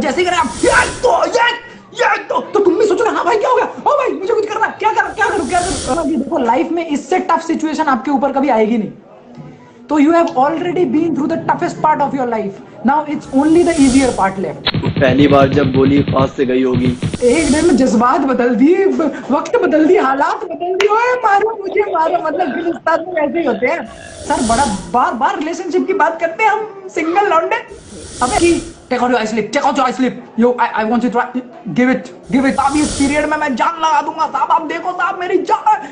जैसे करें आप ये तो तुम भी सोचो ना, हाँ भाई क्या हो गया, ओ भाई मुझे कुछ करना है, क्या करूं। ये देखो लाइफ में इससे टफ सिचुएशन आपके ऊपर कभी आएगी नहीं। तो you have already been through the toughest part of your life, now it's only the easier part left. पहली बार जब गोली पास से गई होगी, एक दिन में जज्बात बदल दिए, वक्त बदल दिए, हालात बदल दिए, ओए मारो मुझे मारो, मतलब हिंदुस्तान में ऐसे ही होते हैं सर। बड़ा बार बार रिलेशनशिप की बात करते हैं हम सिंगल लौंडे। अबे take out your I slip, take out your I slip, yo I want you to give it साहब, इस पीरियड में मैं जान लगा दूंगा साहब, आप देखो साहब मेरी जान,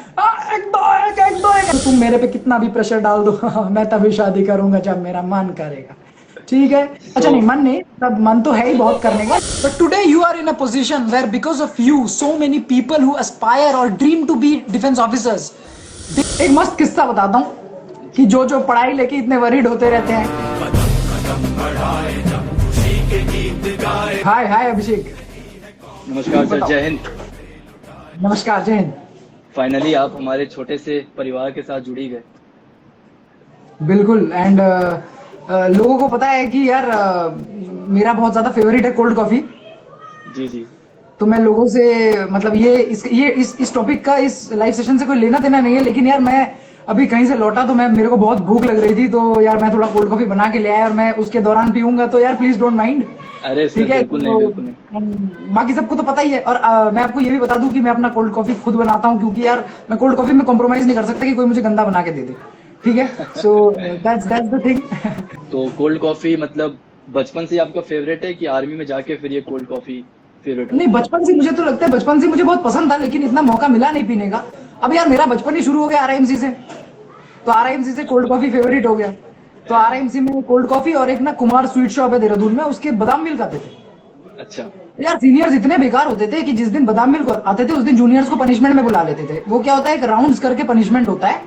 एक दो एक। तो तुम मेरे पे कितना भी प्रेशर डाल दो मैं तभी शादी करूंगा जब मेरा मन करेगा, ठीक है। अच्छा नहीं, मन नहीं, तब मन तो है ही बहुत करने का। But today you are in a position where because of you so many people who aspire और dream to be defence officers. एक मस्त किस्सा बताता हूँ कि जो पढ़ाई लेके इतने वरीड होते रहते हैं। हाय अभिषेक। नमस्कार सर, जय हिंद। नमस्कार, जय हिंद। फाइनली आप हमारे छोटे से परिवार के साथ जुड़ी गए। बिल्कुल। एंड लोगों को पता है कि यार मेरा बहुत ज्यादा फेवरेट है कोल्ड कॉफी। जी। तो मैं लोगों से मतलब इस टॉपिक का इस लाइव सेशन से कोई लेना देना नहीं है, लेकिन यार मैं अभी कहीं से लौटा तो मेरे को बहुत भूख लग रही थी, तो यार मैं थोड़ा कोल्ड कॉफी बना के ले आया और मैं उसके दौरान पीऊंगा, तो यार प्लीज डोंट माइंड। अरे ठीक है, बिल्कुल नहीं। बाकी सबको तो पता ही है। और मैं आपको ये भी बता दूं कि मैं अपना कोल्ड कॉफी खुद बनाता हूँ, क्योंकि यार मैं कोल्ड कॉफी में कॉम्प्रोमाइज नहीं कर सकता कि कोई मुझे गंदा बना के दे दे, ठीक है। So that's the thing. तो कोल्ड कॉफी मतलब बचपन से आपका फेवरेट है कि आर्मी में जाके फिर ये कोल्ड कॉफी फेवरेट? नहीं, बचपन से मुझे तो लगता है बचपन से मुझे बहुत पसंद था, लेकिन इतना मौका मिला नहीं पीने का। अब यार मेरा बचपन ही शुरू हो गया आरआईएमसी से, तो आरआईएमसी से कोल्ड कॉफी फेवरेट हो गया। तो आरआईएमसी में कोल्ड कॉफी और एक ना कुमार स्वीट शॉप है देहरादून में, उसके बादाम मिल्क आते थे। अच्छा यार सीनियर्स इतने बेकार होते थे कि जिस दिन बादाम मिल्क आते थे उस दिन जूनियर्स को पनिशमेंट में बुला लेते थे। वो क्या होता है, एक राउंड्स करके पनिशमेंट होता है,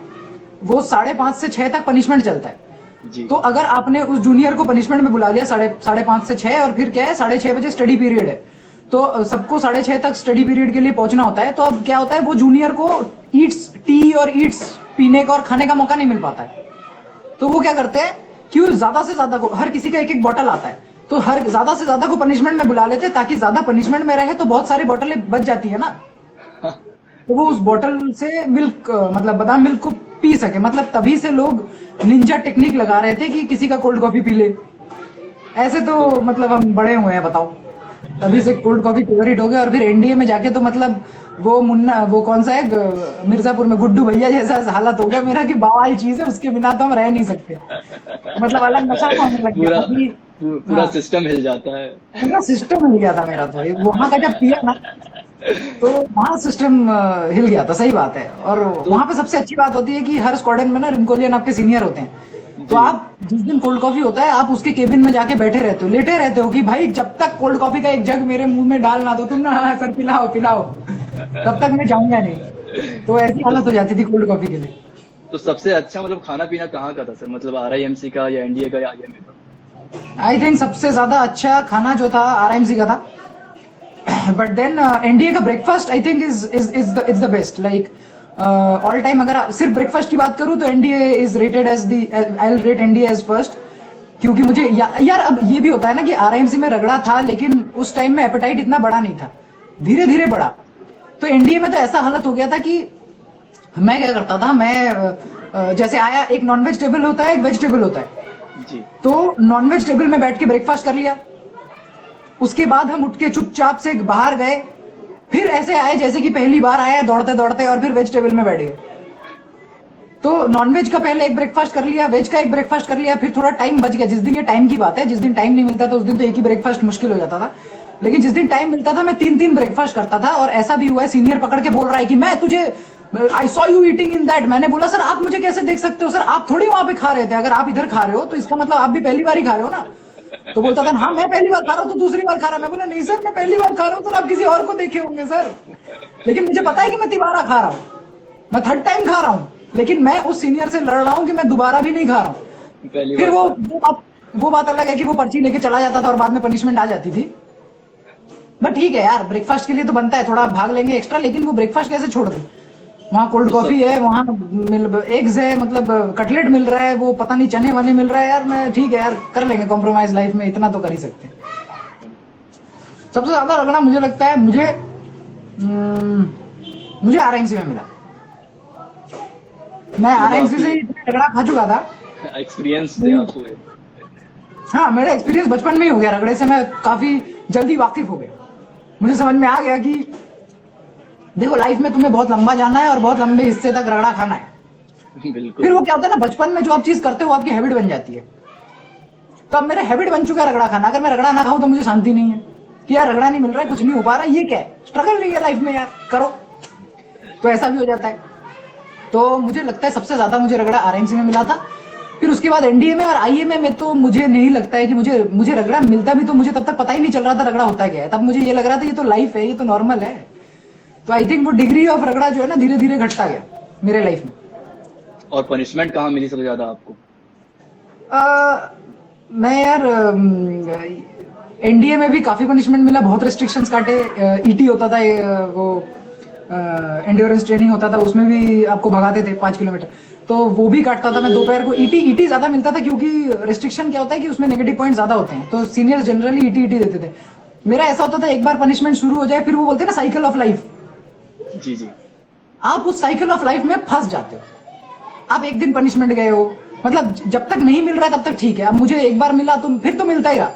वो 5:30 से 6 तक पनिशमेंट चलता है जी। तो अगर आपने उस जूनियर को पनिशमेंट में बुला लिया 5:30 से 6, और फिर क्या है 6:30 बजे स्टडी पीरियड है, तो सबको 6:30 तक स्टडी पीरियड के लिए पहुंचना होता है। तो अब क्या होता है, वो जूनियर को ईट्स टी और ईट्स पीने का और खाने का मौका नहीं मिल पाता है। तो वो क्या करते हैं कि ज्यादा से ज्यादा को, हर किसी का एक बॉटल आता है, तो हर ज्यादा से ज्यादा को पनिशमेंट में बुला लेते हैं, ताकि ज्यादा पनिशमेंट में रहे तो बहुत सारी बोतलें बच जाती है ना। तो वो उस बोतल से मिल्क मतलब बादाम मिल्क को पी सके, मतलब तभी से लोग निंजा टेक्निक लगा रहे थे कि किसी का कोल्ड कॉफी पी ले। ऐसे तो मतलब हम बड़े हुए हैं, बताओ, तभी से कोल्ड कॉफी फेवरेट हो गया। और फिर एनडीए में जाके तो मतलब वो मुन्ना, वो कौन सा है मिर्जापुर में गुड्डू भैया जैसा हालत हो गया मेरा कि बवाल चीज है, उसके बिना तो हम रह नहीं सकते, मतलब अलग नशा होने लग गया। पूरा सिस्टम हिल जाता है। पूरा सिस्टम हिल गया था मेरा, तो वहां का जब पिया ना तो वहां सिस्टम हिल गया था, सही बात है। और वहां पे सबसे अच्छी बात होती है कि हर स्क्वाड्रन में ना रिमकोलियन आपके सीनियर होते हैं, तो आप जिस दिन कोल्ड कॉफी होता है आप उसके केबिन में जाके बैठे रहते हो, लेटे रहते हो कि भाई जब तक कोल्ड कॉफी का एक जग मेरे मुंह में डाल ना दो तुम ना, हाँ सर पिलाओ तब तक मैं जाऊंगा नहीं। तो ऐसी हालत हो जाती थी कोल्ड कॉफी के लिए। तो सबसे अच्छा मतलब खाना पीना कहाँ का था सर, मतलब आरआईएमसी का या एनडीए का या आईएमए का? आई थिंक सबसे ज्यादा अच्छा खाना जो था आरआईएमसी का था, बट देन एनडीए का breakfast I think is the best, like all time. अगर सिर्फ ब्रेकफास्ट की बात करूं तो NDA is rated as the, I will rate NDA as first, क्योंकि मुझे यार अब ये भी होता है ना कि आरआईएमसी में रगड़ा था, लेकिन उस टाइम में एपेटाइट इतना बड़ा नहीं था, धीरे धीरे बढ़ा। तो एनडीए में तो ऐसा हालत हो गया था कि मैं क्या करता था, मैं जैसे आया, एक नॉन वेज टेबल होता है, एक वेज टेबल होता है जी। तो नॉन वेज टेबल में बैठ के ब्रेकफास्ट कर लिया, उसके बाद हम उठ के चुपचाप से बाहर गए, फिर ऐसे आए जैसे कि पहली बार आए दौड़ते दौड़ते, और फिर वेज टेबल में बैठ गए। तो नॉनवेज का पहले एक ब्रेकफास्ट कर लिया, वेज का एक ब्रेकफास्ट कर लिया, फिर थोड़ा टाइम बच गया। जिस दिन, ये टाइम की बात है, जिस दिन टाइम नहीं मिलता था उस दिन तो एक ही ब्रेकफास्ट मुश्किल हो जाता था, लेकिन जिस दिन टाइम मिलता था मैं 3-3 ब्रेकफास्ट करता था। और ऐसा भी हुआ है, सीनियर पकड़ के बोल रहा है कि मैं तुझे, I saw you eating in that. मैंने बोला सर आप मुझे कैसे देख सकते हो, सर आप थोड़ी वहां पे खा रहे थे, अगर आप इधर खा रहे हो तो इसका मतलब आप भी पहली बार ही खा रहे हो ना। तो बोलता था हाँ मैं पहली बार खा रहा हूँ, तो दूसरी बार खा रहा है। मैं बोला नहीं सर मैं पहली बार खा रहा हूँ, तो आप किसी और को देखे होंगे सर, लेकिन मुझे पता है कि मैं तिबारा खा रहा हूँ, मैं 3rd टाइम खा रहा हूँ, लेकिन मैं उस सीनियर से लड़ रहा हूँ कि मैं दोबारा भी नहीं खा रहा हूँ। फिर वो बात अलग है कि वो पर्ची लेके चला जाता था और बाद में पनिशमेंट आ जाती थी। बट ठीक है यार, ब्रेकफास्ट के लिए तो बनता है, थोड़ा भाग लेंगे एक्स्ट्रा, लेकिन वो ब्रेकफास्ट कैसे छोड़ दे। वहाँ कोल्ड कॉफी है, वहाँ एग्स है, मतलब कटलेट मिल रहा है, वो पता नहीं चने वने मिल रहा है यार। मैं ठीक है यार, कर लेंगे कॉम्प्रोमाइज, लाइफ में इतना तो कर ही सकते हैं। सबसे ज्यादा रगड़ा मुझे लगता है मुझे आरएमसी में मिला। मैं आरएमसी से इतना रगड़ा खा चुका था। एक्सपीरियंस थे आप पूरे। हाँ, मेरा एक्सपीरियंस बचपन में ही हो गया रगड़े से। मैं काफी जल्दी वाकिफ हो गया। मुझे समझ में आ गया कि देखो, लाइफ में तुम्हें बहुत लंबा जाना है और बहुत लंबे हिस्से तक रगड़ा खाना है। बिल्कुल। फिर वो क्या होता है ना, बचपन में जो आप चीज करते हो वो आपकी हैबिट बन जाती है। तो अब मेरा हैबिट बन चुका है रगड़ा खाना। अगर मैं रगड़ा ना खाऊं तो मुझे शांति नहीं है कि यार रगड़ा नहीं मिल रहा है, कुछ नहीं हो पा रहा है, ये क्या है, स्ट्रगल नहीं है लाइफ में यार, करो। तो ऐसा भी हो जाता है। तो मुझे लगता है सबसे ज्यादा मुझे रगड़ा आरएमसी में मिला था। फिर उसके बाद एनडीए में और आईएमए में तो मुझे नहीं लगता है कि मुझे रगड़ा मिलता भी, तो मुझे तब तक पता ही नहीं चल रहा था रगड़ा होता क्या है। तब मुझे ये लग रहा था ये तो लाइफ है, ये तो नॉर्मल है। तो आई थिंक वो डिग्री ऑफ रगड़ा जो है ना, धीरे धीरे घटता गया मेरे लाइफ में। और पनिशमेंट कहाँ मिली सबसे ज्यादा आपको? मैं यार एनडीए में भी काफी पनिशमेंट मिला, बहुत रेस्ट्रिक्शंस काटे। ईटी होता था, वो एंड्योरेंस ट्रेनिंग होता था, उसमें भी आपको भगाते थे 5 किलोमीटर, तो वो भी काटता था मैं दोपहर को। ईटी ज्यादा मिलता था क्योंकि रेस्ट्रिक्शन क्या होता है कि उसमें नेगेटिव पॉइंट ज्यादा होते हैं, तो सीनियर्स जनरली ईटी देते थे। मेरा ऐसा होता था, एक बार पनिशमेंट शुरू हो जाए, फिर वो बोलते हैं ना साइकिल ऑफ लाइफ। जी जी। आप उस साइकिल ऑफ लाइफ में फंस जाते हो। आप एक दिन पनिशमेंट गए हो, मतलब जब तक नहीं मिल रहा है तब तक ठीक है। अब मुझे एक बार मिला तो फिर तो मिलता ही रहा,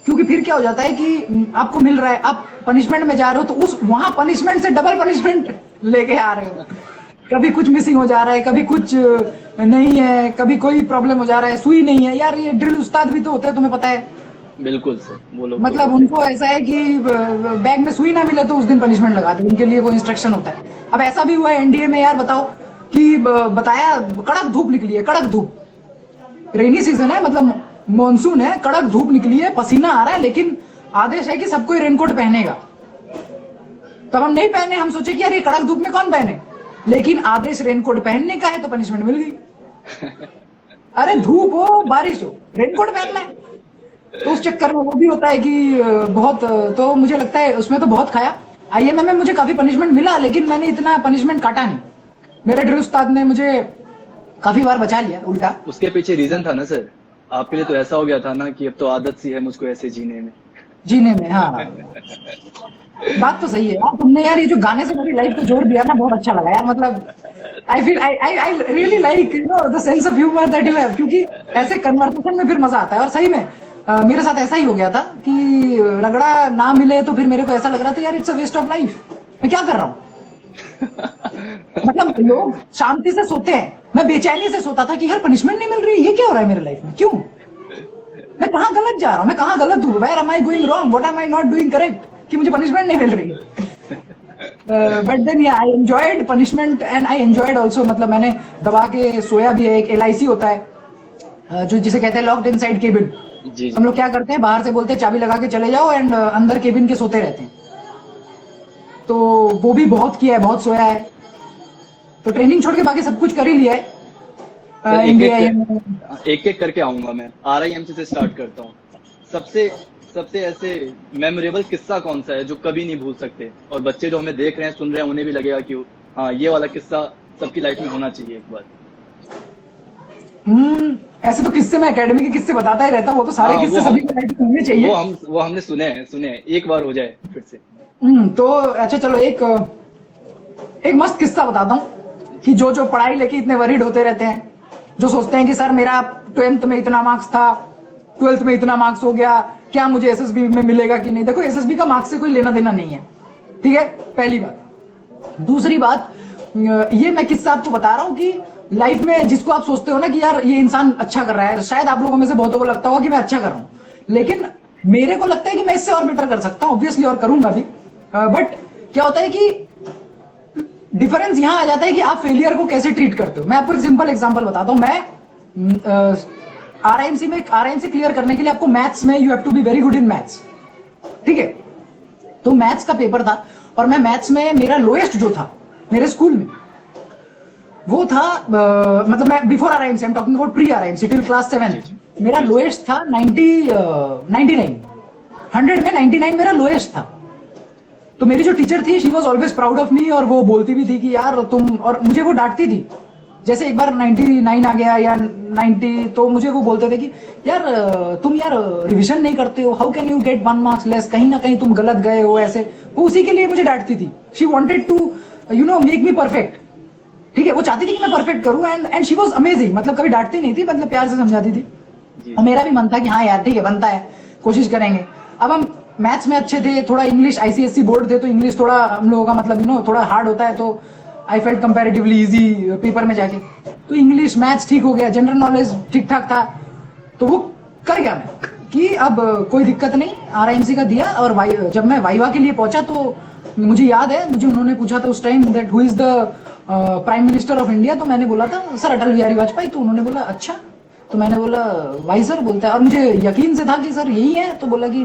क्योंकि फिर क्या हो जाता है कि आपको मिल रहा है, आप पनिशमेंट में जा रहे हो, तो उस वहां पनिशमेंट से डबल पनिशमेंट लेके आ रहे हो। कभी कुछ मिसिंग हो जा रहा है, कभी कुछ नहीं है, कभी कोई प्रॉब्लम हो जा रहा है, सुई नहीं है। यार ये ड्रिल उस्ताद भी तो होते हैं, तुम्हें पता है। बिल्कुल सर, वो लोग मतलब उनको ऐसा है कि बैग में सुई ना मिले तो उस दिन पनिशमेंट लगा दे, उनके लिए वो इंस्ट्रक्शन होता है। अब ऐसा भी हुआ है एनडीए में यार, बताओ कि बताया कड़क धूप निकली है, कड़क धूप, रेनी सीजन है, मतलब मॉनसून है, कड़क धूप निकली है, पसीना आ रहा है, लेकिन आदेश है कि सबको रेनकोट पहनेगा। तब हम नहीं पहने, हम सोचे कि यार ये कड़क धूप में कौन पहने, लेकिन आदेश रेनकोट पहनने का है तो पनिशमेंट मिल गई। अरे धूप हो बारिश हो, रेनकोट पहनना है। तो उस चक्कर में वो भी होता है कि बहुत, तो मुझे लगता है उसमें तो बहुत खाया। आईएमए में मुझे काफी पनिशमेंट मिला, लेकिन मैंने इतना पनिशमेंट काटा नहीं। मेरे ड्रिल उस्ताद ने मुझे काफी बार बचा लिया उल्टा। उसके पीछे रीजन था ना सर, आपके लिए तो ऐसा हो गया था ना कि अब तो आदत सी है मुझको ऐसे जीने में। हाँ बात तो सही है यार। तुमने यार ये जो गाने से मेरी लाइफ को जोड़ दिया ना, बहुत अच्छा लगा यार। मतलब I really like the sense of humour that you have, क्योंकि ऐसे कन्वर्सेशन में फिर मजा आता है। और सही में मेरे साथ ऐसा ही हो गया था कि रगड़ा ना मिले तो फिर मेरे को ऐसा लग रहा था यार it's a waste of life, मैं क्या कर रहा हूँ। मतलब लोग शांति से सोते हैं, मैं बेचैनी से सोता था कि यार पनिशमेंट नहीं मिल रही, ये क्या हो रहा है मेरे लाइफ में, क्यों, मैं कहाँ गलत जा रहा हूँ, मैं कहाँ गलत हूँ, where am I going wrong, what am I not doing correct, कि मुझे पनिशमेंट नहीं मिल रही। But then yeah I enjoyed punishment and I enjoyed also. मतलब मैंने दबा के सोया भी है। एक LIC होता है जो जिसे कहते हैं लॉक्ड इनसाइड केबिन। हम लोग क्या करते हैं, बाहर से बोलते हैं चाबी लगा के चले जाओ, एंड अंदर केबिन के सोते रहते हैं। तो वो भी बहुत किया है, बहुत सोया है। तो ट्रेनिंग छोड़ के बाकी सब कुछ कर ही लिया है। इंडिया एक एक करके आऊंगा मैं। RIMC से स्टार्ट करता हूँ। सबसे ऐसे मेमोरेबल किस्सा कौन सा है जो कभी नहीं भूल सकते, और बच्चे जो हमें देख रहे हैं सुन रहे हैं उन्हें भी लगेगा कि हाँ ये वाला किस्सा सबकी लाइफ में होना चाहिए एक बार। ऐसे तो किस्से मैं एकेडमी के किस्से बताता ही रहता हूँ, वो तो सारे किस्से सभी की लाइफ में होने चाहिए। वो हमने सुने हैं, एक बार हो जाए फिर से। तो अच्छा चलो एक मस्त किस्सा बताता हूँ कि जो पढ़ाई लेके इतने वरीड होते रहते हैं, जो सोचते हैं कि सर मेरा 12th में इतना मार्क्स था, 12th में इतना मार्क्स हो गया, क्या मुझे SSB में मिलेगा कि नहीं। देखो SSB का मार्क्स से कोई लेना देना नहीं है, ठीक है, पहली बात। दूसरी बात, ये मैं किस्सा आपको बता रहा हूँ कि लाइफ में जिसको आप सोचते हो ना कि यार ये इंसान अच्छा कर रहा है, शायद आप लोगों में से बहुतों को लगता होगा कि मैं अच्छा कर रहा हूँ, लेकिन मेरे को लगता है कि मैं इससे और बेटर कर सकता हूँ, ऑब्वियसली, और करूंगा भी। बट क्या होता है कि डिफरेंस यहां आ जाता है कि आप फेलियर को कैसे ट्रीट करते हो। मैं आपको एक सिंपल एग्जांपल बताता हूं। मैं RIMC क्लियर करने के लिए आपको मैथ्स में you have to be very good in maths, ठीक है। तो मैथ्स का पेपर था और मैं मैथ्स में मेरा लोएस्ट जो था मेरे स्कूल में वो था मतलब मैं before RIMC, I am talking about pre RIMC till class 7, मेरा लोएस्ट था 99। 100 में 99 मेरा लोएस्ट था। तो मेरी जो टीचर थी she was always proud of me, और वो बोलती भी थी कि यार तुम, और मुझे वो डांटती थी जैसे एक बार 99 आ गया या 90, तो मुझे वो बोलते थे कि यार तुम यार रिवीजन नहीं करते हो, how can you get 1 marks less, कहीं ना कहीं तुम गलत गए हो ऐसे। वो उसी के लिए मुझे डांटती थी। She wanted to make me perfect. ठीक है, वो चाहती थी कि मैं परफेक्ट करूं, एंड शी वाज अमेजिंग। मतलब कभी डांटती नहीं थी, मतलब प्यार से समझाती थी। और मेरा भी मन था कि हाँ यार ठीक है, बनता है, कोशिश करेंगे। अब हम मैथ्स में अच्छे थे, थोड़ा इंग्लिश ICSE बोर्ड थे, तो इंग्लिश थोड़ा हम लोगों का मतलब थोड़ा हार्ड होता है, तो I felt comparatively easy paper में जाके। तो इंग्लिश मैथ्स ठीक हो गया, जनरल नॉलेज ठीक ठाक था। तो वो कर गया मैं कि अब कोई दिक्कत नहीं, RIMC का दिया। और जब मैं वाइवा के लिए पहुंचा तो मुझे याद है, मुझे उन्होंने पूछा था उस time that who is the prime minister of India. तो मैंने बोला था सर अटल बिहारी वाजपेयी। तो उन्होंने बोला अच्छा। तो मैंने बोला वाई सर, बोलता है, और मुझे यकीन से था कि सर यही है। तो बोला कि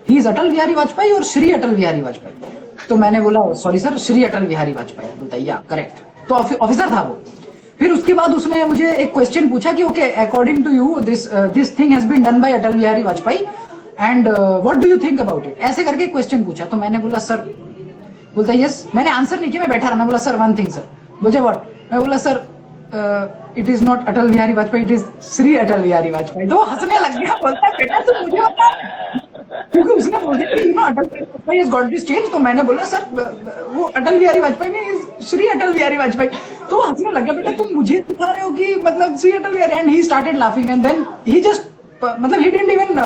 ही इज अटल बिहारी वाजपेयी और श्री अटल बिहारी वाजपेयी। तो मैंने बोला सॉरी सर, श्री अटल बिहारी वाजपेयी। बोलता है या करेक्ट। तो ऑफिसर था वो। फिर उसके बाद उसने मुझे एक क्वेश्चन पूछा कि okay according to you this thing has been done by Atal Bihari Vajpayee and what do you think about it, ऐसे करके क्वेश्चन पूछा। तो मैंने बोला सर, बोलता है यस। मैंने आंसर नहीं किया, मैं बैठा रहा। मैं बोला सर वन थिंग सर। बोले व्हाट? मैं बोला sir it is not Atal Bihari Vajpayee, it is Shri Atal Bihari Vajpayee. तो हंसने लग गया। बोलता है बेटा तो मुझे बता, क्योंकि उसने बोला कि Atal Bihari Vajpayee has got this change. तो मैंने बोला सर वो अटल बिहारी वाजपेयी नहीं, श्री अटल बिहारी वाजपेयी। तो हंसने लग गया, बेटा तुम मुझे सिखा रहे हो कि मतलब Shri Atal Bihari. And he started laughing and then he just मतलब he didn't even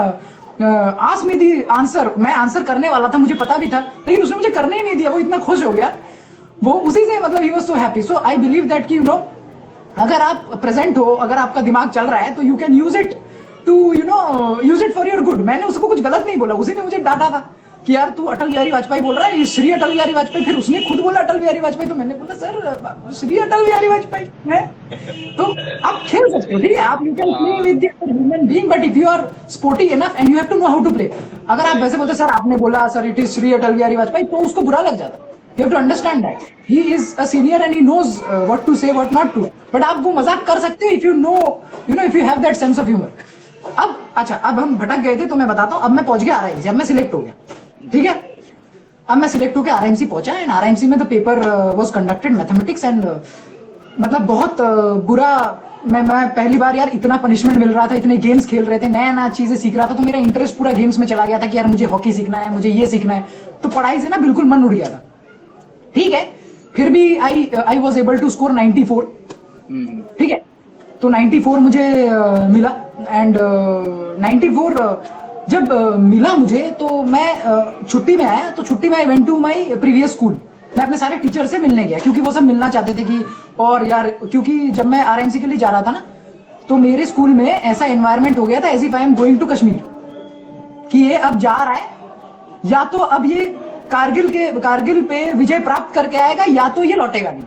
ask me the answer. मैं आंसर करने वाला था, मुझे पता भी था, लेकिन उसने मुझे करने ही नहीं दिया। वो इतना खुश हो गया, वो उसी से मतलब he was so happy. So I believe that कि अगर आप प्रेजेंट हो, अगर आपका दिमाग चल रहा है, तो you can use it to use it for your good. मैंने उसको कुछ गलत नहीं बोला, उसी ने मुझे डांटा था कि यार तू अटल बिहारी वाजपेयी बोल रहा है, ये श्री अटल बिहारी वाजपेयी। फिर उसने खुद बोला अटल बिहारी वाजपेयी। तो मैंने बोला सर श्री अटल बिहारी वाजपेयी है। तो आप खेल सकते हो, ठीक है, आप you can play with the human being, but if you are sporty enough and you have to know how to play. अगर आप वैसे बोलते सर आपने बोला sir it is Shri Atal Bihari Vajpayee, तो उसको बुरा लग जाता। You have to understand that he is a senior and he knows what to say, what not to. But आप वो मजाक कर सकते हो if you know, if you have that sense of humor. अब अच्छा, अब हम भटक गए थे, तो मैं बताता हूँ। अब मैं पहुंच गया RIMC, अब मैं सिलेक्ट हो गया, ठीक है। अब मैं सिलेक्ट होकर RIMC पहुंचा एंड RIMC में the paper was conducted mathematics and मतलब बहुत बुरा। मैं पहली बार यार इतना पनिशमेंट मिल रहा था, इतने गेम्स खेल रहे थे, नया नया चीजें सीख रहा था, तो मेरा इंटरेस्ट पूरा गेम्स में चला गया था कि यार मुझे हॉकी सीखना है, मुझे ये सीखना है। तो पढ़ाई से ना बिल्कुल मन उड़ गया था, ठीक है। फिर भी I was able to score 94, ठीक है। तो 94 मुझे मिला एंड 94 जब मिला मुझे, तो मैं छुट्टी में आया। तो छुट्टी में I went to my previous school. मैं अपने सारे टीचर से मिलने गया, क्योंकि वो सब मिलना चाहते थे कि, और यार क्योंकि जब मैं RIMC के लिए जा रहा था ना, तो मेरे स्कूल में ऐसा एनवायरनमेंट हो गया था as if I am going to Kashmir, कि ये अब जा रहा है, या तो अब ये कारगिल पे विजय प्राप्त करके आएगा, या तो ये लौटेगा नहीं।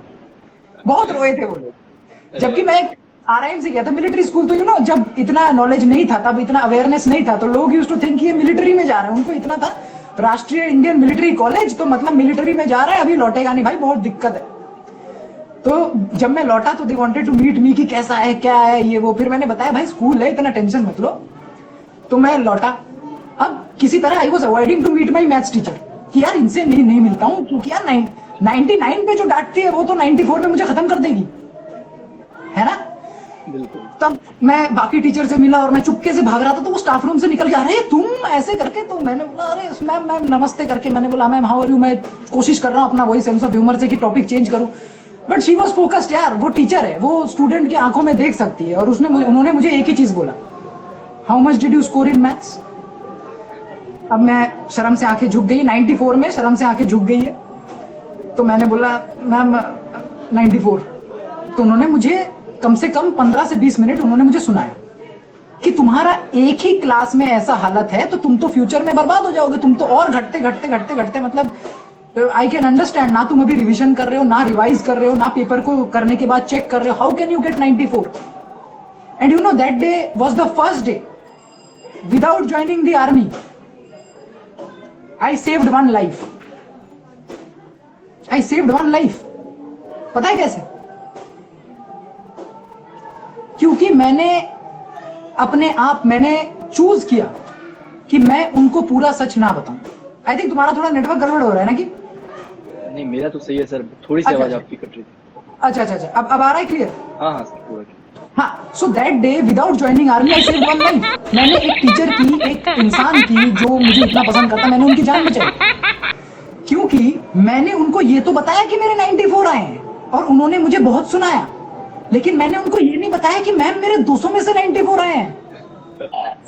बहुत रोए थे वो लोग। जबकि मैं RIMC गया था, मिलिट्री स्कूल, तो जब इतना नॉलेज नहीं था, तब इतना अवेयरनेस नहीं था, तो लोग यूज्ड टू थिंक ये मिलिट्री में जा रहे हैं। उनको इतना था राष्ट्रीय इंडियन मिलिट्री कॉलेज, तो मतलब मिलिट्री में जा रहा है, अभी लौटेगा नहीं भाई, बहुत दिक्कत है। तो जब मैं लौटा तो they wanted to meet me कि कैसा है, क्या है, ये वो। फिर मैंने बताया भाई स्कूल है, इतना टेंशन मत लो। तो मैं लौटा। अब किसी तरह I was avoiding to meet my maths teacher कि यार इनसे नहीं मिलता हूं, क्योंकि यार 99 पे जो डांटती है वो तो 94 पे मुझे खत्म कर देगी, है ना। बिल्कुल। तब मैं बाकी टीचर से मिला और मैं चुपके से भाग रहा था, तो वो स्टाफ रूम से निकल गया, अरे तुम ऐसे करके। तो मैंने बोला अरे मैम नमस्ते करके मैंने बोला मैम हाउ आर यू। मैं कोशिश कर रहा हूँ अपना वही सेंस ऑफ ह्यूमर से कि टॉपिक चेंज करूं, बट शी वाज फोकस्ड। यार वो टीचर है, वो स्टूडेंट की आंखों में देख सकती है। और उन्होंने मुझे एक ही चीज बोला, how much did you score in maths. अब मैं शर्म से आंखें झुक गई, 94 में शर्म से आंखें झुक गई है। तो मैंने बोला मैम 94। तो उन्होंने मुझे कम से कम 15 से 20 मिनट उन्होंने मुझे सुनाया कि तुम्हारा एक ही क्लास में ऐसा हालत है तो तुम तो फ्यूचर में बर्बाद हो जाओगे। तुम तो और घटते मतलब आई कैन अंडरस्टैंड ना, तुम अभी रिविजन कर रहे हो, ना रिवाइज कर रहे हो, ना पेपर को करने के बाद चेक कर रहे हो। How can you get 94? And you know that day was the first day without joining the army I saved one life. I saved one life. पता है कैसे? क्योंकि मैंने चूज किया कि मैं उनको पूरा सच ना बताऊं। आई थिंक तुम्हारा थोड़ा नेटवर्क गड़बड़ हो रहा है ना कि? नहीं, मेरा तो सही है सर, थोड़ी सी आवाज आपकी कट रही थी। अच्छा अच्छा अच्छा, अब आ रहा है क्लियर? हाँ हाँ सर पूरा। हाँ, so that day without joining army I saved one life. मैंने एक टीचर की, एक इंसान की जो मुझे इतना पसंद करता, मैंने उनकी जान बचाई, क्योंकि मैंने उनको ये तो बताया कि मेरे 94 आए हैं और उन्होंने मुझे बहुत सुनाया, लेकिन मैंने उनको ये नहीं बताया कि मैम मेरे 200 में से 94 आए हैं।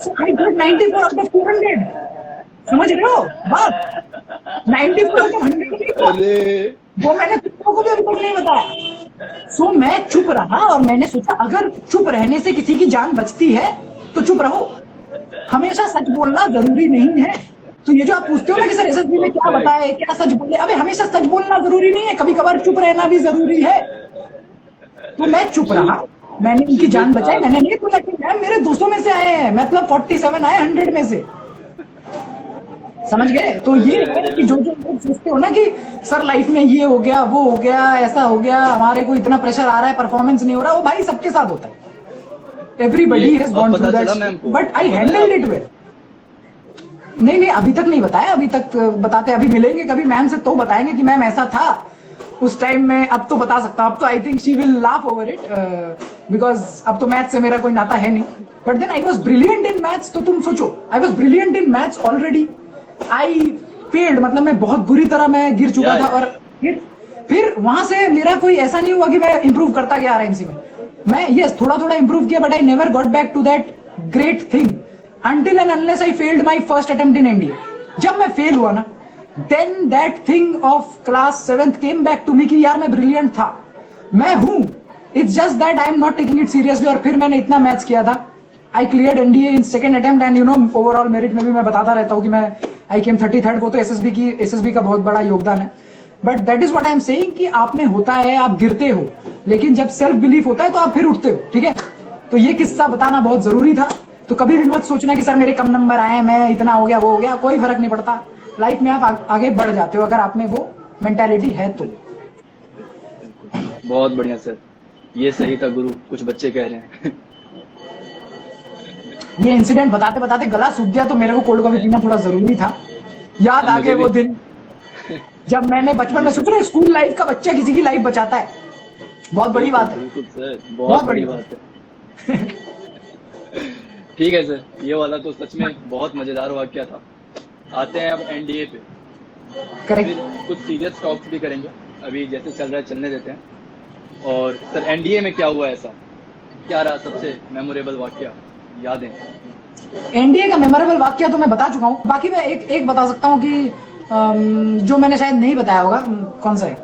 So I got 94 out of 200. समझ रहे हो बात? 94 out of 100 नहीं था। अरे वो मैंने तुमको को भी अभी तक नहीं बताया। सो मैं चुप रहा और मैंने सोचा अगर चुप रहने से किसी की जान बचती है तो चुप रहो, हमेशा सच बोलना जरूरी नहीं है। तो ये जो आप पूछते हो ना कि सर एसएसबी में क्या बताए, क्या सच बोले, अबे हमेशा सच बोलना जरूरी नहीं है, कभी कभार चुप रहना भी जरूरी है। तो मैं चुप रहा, मैंने उनकी जान बचाई। मैंने नहीं बोला कि मैम मेरे 200 में से आए हैं, मतलब 47 आए 100 में से, समझ गए? तो ये है कि जो जो लोग सोचते हो ना कि सर लाइफ में ये हो गया, वो हो गया, ऐसा हो गया, हमारे को इतना प्रेशर आ रहा है, परफॉर्मेंस नहीं हो रहा, वो भाई सबके साथ होता है। Everybody has gone through that, but I handled it well. नहीं अभी तक नहीं बताया, अभी तक बताते, अभी मिलेंगे कभी मैम से तो बताएंगे कि मैम ऐसा था उस टाइम में। अब तो बता सकता हूं, अब तो I think she will laugh over it, because अब तो मैथ्स से मेरा कोई नाता है नहीं। But then I was brilliant in maths. तो तुम सोचो, I was brilliant in maths already, I failed, मतलब मैं बहुत बुरी तरह मैं गिर चुका था। और फिर वहां से मेरा कोई ऐसा नहीं हुआ कि मैं इंप्रूव करता गया आरएमसी में। मैं यस थोड़ा थोड़ा इंप्रूव किया, but I never got back to that great thing until and unless I failed my first attempt in NDA. जब मैं फेल हुआ ना, then that thing of class 7th came back to me कि यार मैं brilliant था, मैं हूं, it's just that I am not taking it seriously। और फिर मैंने इतना मैथ्स किया था, I cleared NDA in second attempt and you know overall merit में भी मैं बताता रहता हूँ कि मैं I came 33rd। वो तो SSB का बहुत बड़ा योगदान है। But that is what I am saying कि आप में होता है, आप गिरते हो, लेकिन जब सेल्फ बिलीफ होता है तो आप फिर उठते हो, ठीक है? तो ये किस्सा बताना बहुत जरूरी था। तो कभी भी मत सोचना कि सर मेरे कम नंबर आए, मैं इतना हो गया, वो हो गया, कोई फर्क नहीं पड़ता। लाइफ में आप आगे बढ़ जाते हो अगर आप में वो मेंटालिटी है तो। बहुत बढ़िया सर, ये सही था गुरु, कुछ बच्चे कह रहे हैं। ये इंसिडेंट बताते बताते गला सूख गया, तो मेरे को कोल्ड कॉफी पीना थोड़ा जरूरी था। याद आ गए वो दिन जब मैंने बचपन में सोचा स्कूल लाइफ का बच्चा किसी की लाइफ बचाता है, बहुत बड़ी बात है। बिल्कुल सर, बहुत बड़ी बात है। ठीक है सर, ये वाला तो सच में बहुत मजेदार वाकया था। आते हैं अब एनडीए पे। करेक्ट। कुछ सीरियस टॉक्स भी करेंगे, अभी जैसे चल रहा है चलने देते हैं। और सर एनडीए में क्या हुआ, ऐसा क्या रहा सबसे मेमोरेबल वाकया, यादें? एनडीए का मेमोरेबल वाकया तो मैं बता चुका हूँ, बाकी मैं एक बता सकता हूँ कि जो मैंने शायद नहीं बताया होगा। कौन सा है?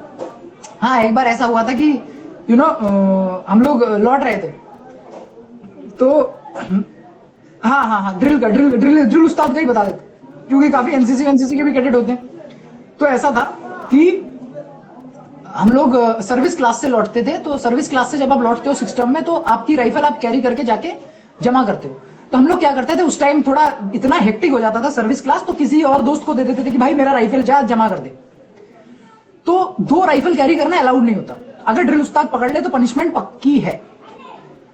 हाँ, एक बार ऐसा हुआ था कि यू नो हम लोग लौट रहे थे, तो हाँ ड्रिल उस्ताद का ही बता देते, क्योंकि काफी एनसीसी के भी कैडेट होते हैं। तो ऐसा था कि हम लोग सर्विस क्लास से लौटते थे। तो सर्विस क्लास से जब आप लौटते हो सिस्टम में, तो आपकी राइफल आप कैरी करके जाके जमा करते हो। तो हम लोग क्या करते थे उस टाइम, थोड़ा इतना हेक्टिक हो जाता था सर्विस क्लास, तो किसी और दोस्त को दे देते थे कि भाई मेरा राइफल जा जमा कर दे। तो 2 राइफल कैरी करना अलाउड नहीं होता, अगर ड्रिल उस्ताद पकड़ ले तो पनिशमेंट पक्की है।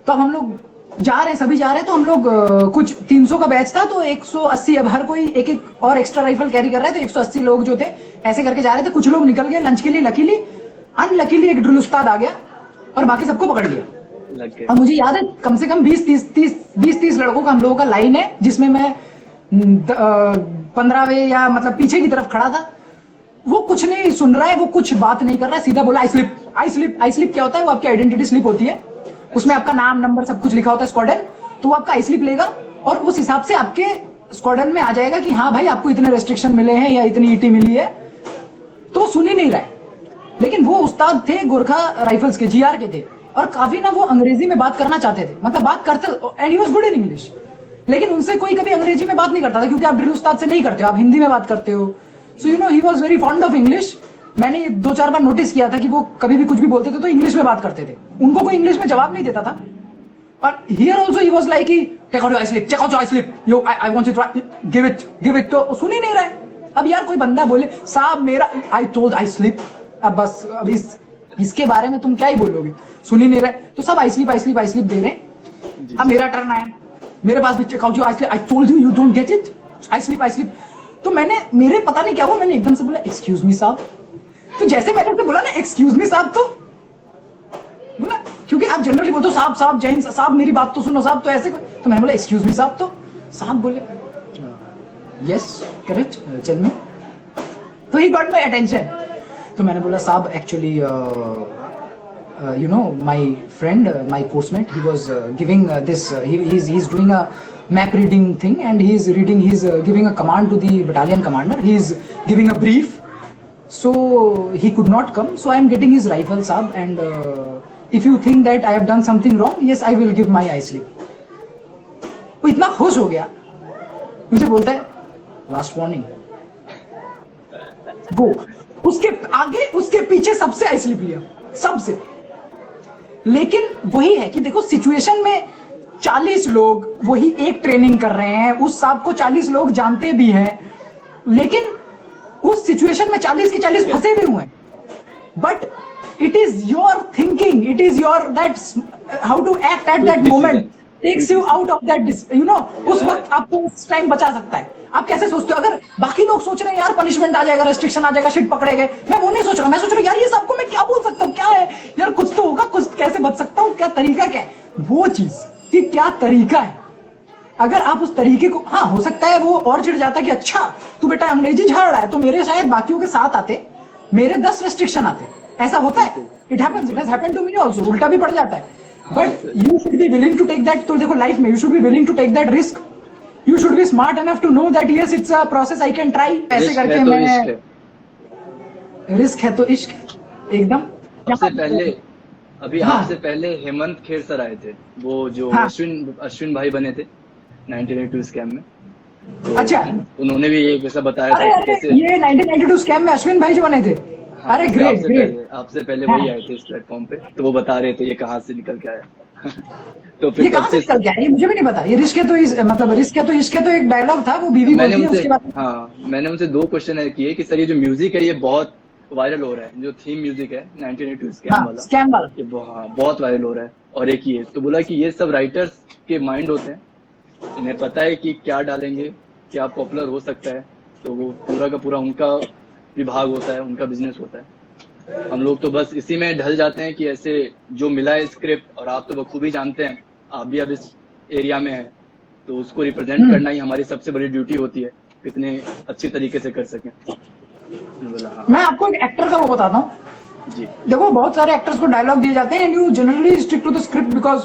तो हम लोग जा रहे हैं, सभी जा रहे हैं, तो हम लोग कुछ 300 का बैच था, तो 180, अब हर कोई एक और एक्स्ट्रा राइफल कैरी कर रहा है, तो 180 लोग जो थे ऐसे करके जा रहे थे। कुछ लोग निकल गए लंच के लिए, लकीली अनलकीली एक ड्रिल उस्ताद आ गया और बाकी सबको पकड़ लिया। और मुझे याद है कम से कम 20-30 लड़कों का हम लोगों का लाइन है, जिसमें मैं 15वें या मतलब पीछे की तरफ खड़ा था। वो कुछ नहीं सुन रहा है, वो कुछ बात नहीं कर रहा है, सीधा बोला आई स्लिप क्या होता है? वो आपकी आइडेंटिटी स्लिप होती है, उसमें आपका नाम नंबर सब कुछ लिखा होता है स्क्वाड्रन। तो वो आपका आई स्लिप लेगा और उस हिसाब से आपके स्क्वाड्रन में आ जाएगा कि हाँ भाई आपको इतने रेस्ट्रिक्शन मिले हैं या इतनी ईटी मिली है। तो सुन ही नहीं रहा है, लेकिन वो उस्ताद थे गोरखा राइफल्स के, जीआर के थे, और काफी ना वो अंग्रेजी में बात करना चाहते थे, मतलब बात करते, and he was good in English, लेकिन उनसे कोई कभी अंग्रेजी में बात नहीं करता था, क्योंकि आप ड्रिल उस्ताद से नहीं करते हो, आप हिंदी में बात करते हो। सो you know he was very fond of English. मैंने 2-4 बार नोटिस किया था कि वो कभी भी कुछ भी बोलते थे तो इंग्लिश में बात करते थे, उनको कोई इंग्लिश में जवाब नहीं देता था। और here also he was like take out your I slip yo I want you to give it. तो सुन ही नहीं रहा है। अब यार कोई बंदा बोले साहब मेरा आई टोल्ड आई स्लिप, अब बस अब इसके बारे में तुम क्या ही बोलोगे, सुन ही नहीं रहे। तो सब आई स्लिप दे रहे हैं। अब मेरा टर्न आया, मेरे पास भी check out your I slip, I told you don't get it, I slip. तो मेरे पता नहीं क्या हुआ, मैंने एकदम से बोला एक्सक्यूज मी साहब। तो जैसे मैंने उसे बोला ना एक्सक्यूज मी साहब, तो क्योंकि आप जनरली बोलते हो साहब साहब जय हिंद साहब मेरी बात तो सुनो साहब, तो ऐसे तो मैंने बोला एक्सक्यूज मी साहब, तो साहब बोले यस करेक्ट चल में, तो ही गॉट माई अटेंशन। तो मैंने बोला साहब actually you know my friend my postmate he was giving this he's doing a map reading thing and he's giving a command to the battalion commander, he's giving a brief, so he could not come, so I am getting his rifle sahab, and if you think that I have done something wrong, yes I will give my eye slip। वो इतना खुश हो गया, मुझे बोलता है last warning, वो उसके आगे उसके पीछे सबसे आई स्लिप लिया सबसे। लेकिन वही है कि देखो सिचुएशन में 40 लोग वही एक ट्रेनिंग कर रहे हैं, उस साहब को 40 लोग जानते भी हैं, लेकिन उस सिचुएशन में 40 के 40 फंसे भी हुए हैं। But it is your thinking, it is your that how to act at that moment takes you out of that, you know, उस वक्त आपको उस टाइम बचा सकता है। आप कैसे सोचते हो? अगर बाकी लोग सोच रहे हैं यार पनिशमेंट आ जाएगा, रेस्ट्रिक्शन आ जाएगा, शिट पकड़े गए, मैं वो नहीं सोच रहा, मैं सोच रहा हूँ यार ये सबको मैं क्या बोल सकता हूँ, क्या है यार, कुछ तो होगा, कुछ कैसे बच सकता हूँ, क्या तरीका क्या है, वो चीज कि क्या तरीका है। अगर आप उस तरीके को, हाँ हो सकता है वो और चिढ़ जाता कि अच्छा तू बेटा अंग्रेजी झाड़ रहा है, तो मेरे शायद बाकियों के साथ आते, मेरे 10 रेस्ट्रिक्शन आते, ऐसा होता है, it happens, it has happened to me also, उल्टा भी पड़ जाता है। But you should be willing to take that, तो देखो लाइफ में you should be willing to take that risk, you should be smart enough to know that yes it's a process I can try, ऐसे करके मैं, risk है तो इश्क एकदम। सबसे पहले अभी हाँ, आपसे पहले हेमंत खेर सर आए थे, वो जो हाँ, अश्विन भाई बने थे 1982 स्कैम में, तो अच्छा उन्होंने भी ये वैसा बताया था कि कैसे ये 1992 स्कैम में अश्विन भाई जो बने थे। हाँ, अरे ग्रेट ग्रेट, आपसे पहले वही आए थे इस प्लेटफॉर्म पे, तो वो बता रहे थे ये कहाँ से निकल के आया। तो फिर ये कहाँ से निकल गया, ये मुझे भी नहीं पता। ये रिस्क है तो मतलब रिस्क है तो इश्क है तो एक डायलॉग था, वो बीवी बोलती है उसके बाद। हाँ, मैंने उनसे 2 क्वेश्चन किए कि सर ये जो म्यूजिक है ये बहुत वायरल हो रहा है, जो थीम म्यूजिक है 1982 स्कैम वाला ये बहुत वायरल हो रहा है, और एक ये तो बोला कि ये सब राइटर्स के माइंड होते हैं, इन्हें पता है कि क्या डालेंगे क्या पॉपुलर हो सकता है, तो वो पूरा का पूरा उनका विभाग होता है, उनका बिजनेस होता है। हम लोग तो बस इसी में ढल जाते हैं कि ऐसे जो मिला है स्क्रिप्ट, और आप तो बखूबी जानते हैं, आप भी अब इस एरिया में हैं, तो उसको रिप्रेजेंट करना ही हमारी सबसे बड़ी ड्यूटी होती है, कितने अच्छी तरीके से कर सकें। हाँ। मैं आपको एक एक्टर का वो बताता हूँ जी। देखो बहुत सारे एक्टर्स को डायलॉग दिए जाते हैं and you generally stick to the script because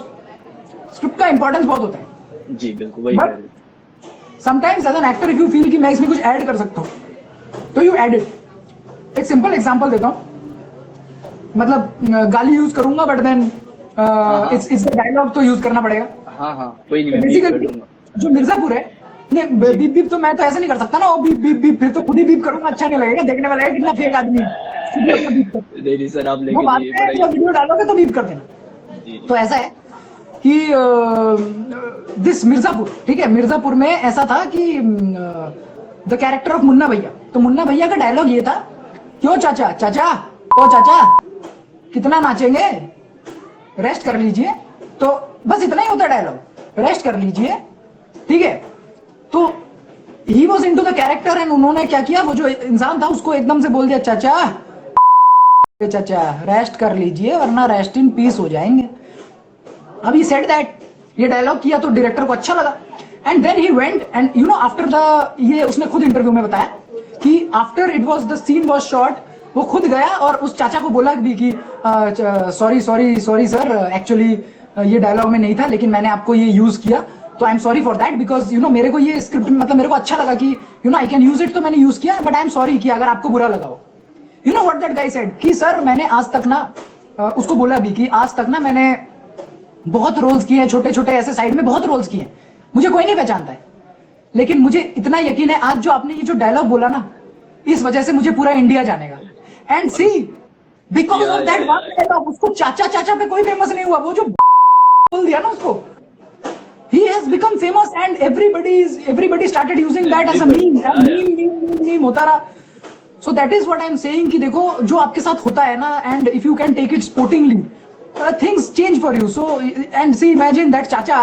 script का इंपॉर्टेंस बहुत होता है जी, बिल्कुल वही। Sometimes as an actor if you feel कि मैं इसमें कुछ ऐड कर सकता हूँ तो यू एड इट। एक सिंपल एग्जांपल देता हूँ, मतलब गाली यूज करूंगा बट देन इट्स डायलॉग तो यूज करना पड़ेगा। हाँ हाँ कोई नहीं, बेसिकली जो मिर्जापुर है, नहीं बीप बीप तो मैं तो ऐसे नहीं कर सकता ना, बीप बीप बीप फिर तो खुद ही बीप करूंगा, अच्छा नहीं लगेगा, देखने वाला है कितना फेक आदमी है। नहीं सर आप लेकिन वो बात है जब वीडियो डालोगे तो बीप कर देना। तो ऐसा है कि दिस मिर्जापुर, ठीक है, मिर्जापुर में ऐसा था कि द कैरेक्टर ऑफ मुन्ना भैया, तो मुन्ना भैया का डायलॉग ये था, क्यों चाचा चाचा ओ चाचा कितना नाचेंगे, रेस्ट कर लीजिए, तो बस इतना ही होता डायलॉग, रेस्ट कर लीजिए, ठीक है। तो he was into the character and उन्होंने क्या किया, वो जो इंसान था उसको एकदम से बोल दिया, चाचा चाचा रेस्ट कर लीजिए वरना रेस्ट इन पीस हो जाएंगे। अब ही सेड दैट, ये डायलॉग किया तो डायरेक्टर को अच्छा लगा and then he went and you know after the, ये उसने खुद इंटरव्यू में बताया कि after it was the scene was shot, वो खुद गया और उस चाचा को बोला भी कि sorry sorry sorry sir, actually ये डायलॉग में नहीं था लेकिन मैंने आपको ये यूज किया, तो I am sorry for that because you no मेरे को ये स्क्रिप्ट मतलब मेरे को अच्छा लगा कि you know I can use it, तो मैंने यूज किया, बट आई एम सॉरी कि अगर आपको बुरा लगा हो। You know what that guy said कि सर मैंने आज तक ना, उसको बोला भी कि आज तक ना मैंने बहुत रोल्स किए हैं, छोटे छोटे ऐसे साइड में बहुत रोल्स किए हैं, मुझे कोई नहीं पहचानता है, लेकिन मुझे इतना यकीन है आज जो आपने ये जो डायलॉग बोला ना, इस वजह से मुझे पूरा इंडिया जानेगा। And see because of that one dialogue उसको चाचा चाचा पे कोई फेमस नहीं हुआ, वो जो बोल दिया ना उसको, he has become famous and everybody started using that as a meme होता रहा। So that is what I am saying कि देखो जो आपके साथ होता है ना, and if you can take it sportingly, things change for you. So and see, imagine that चाचा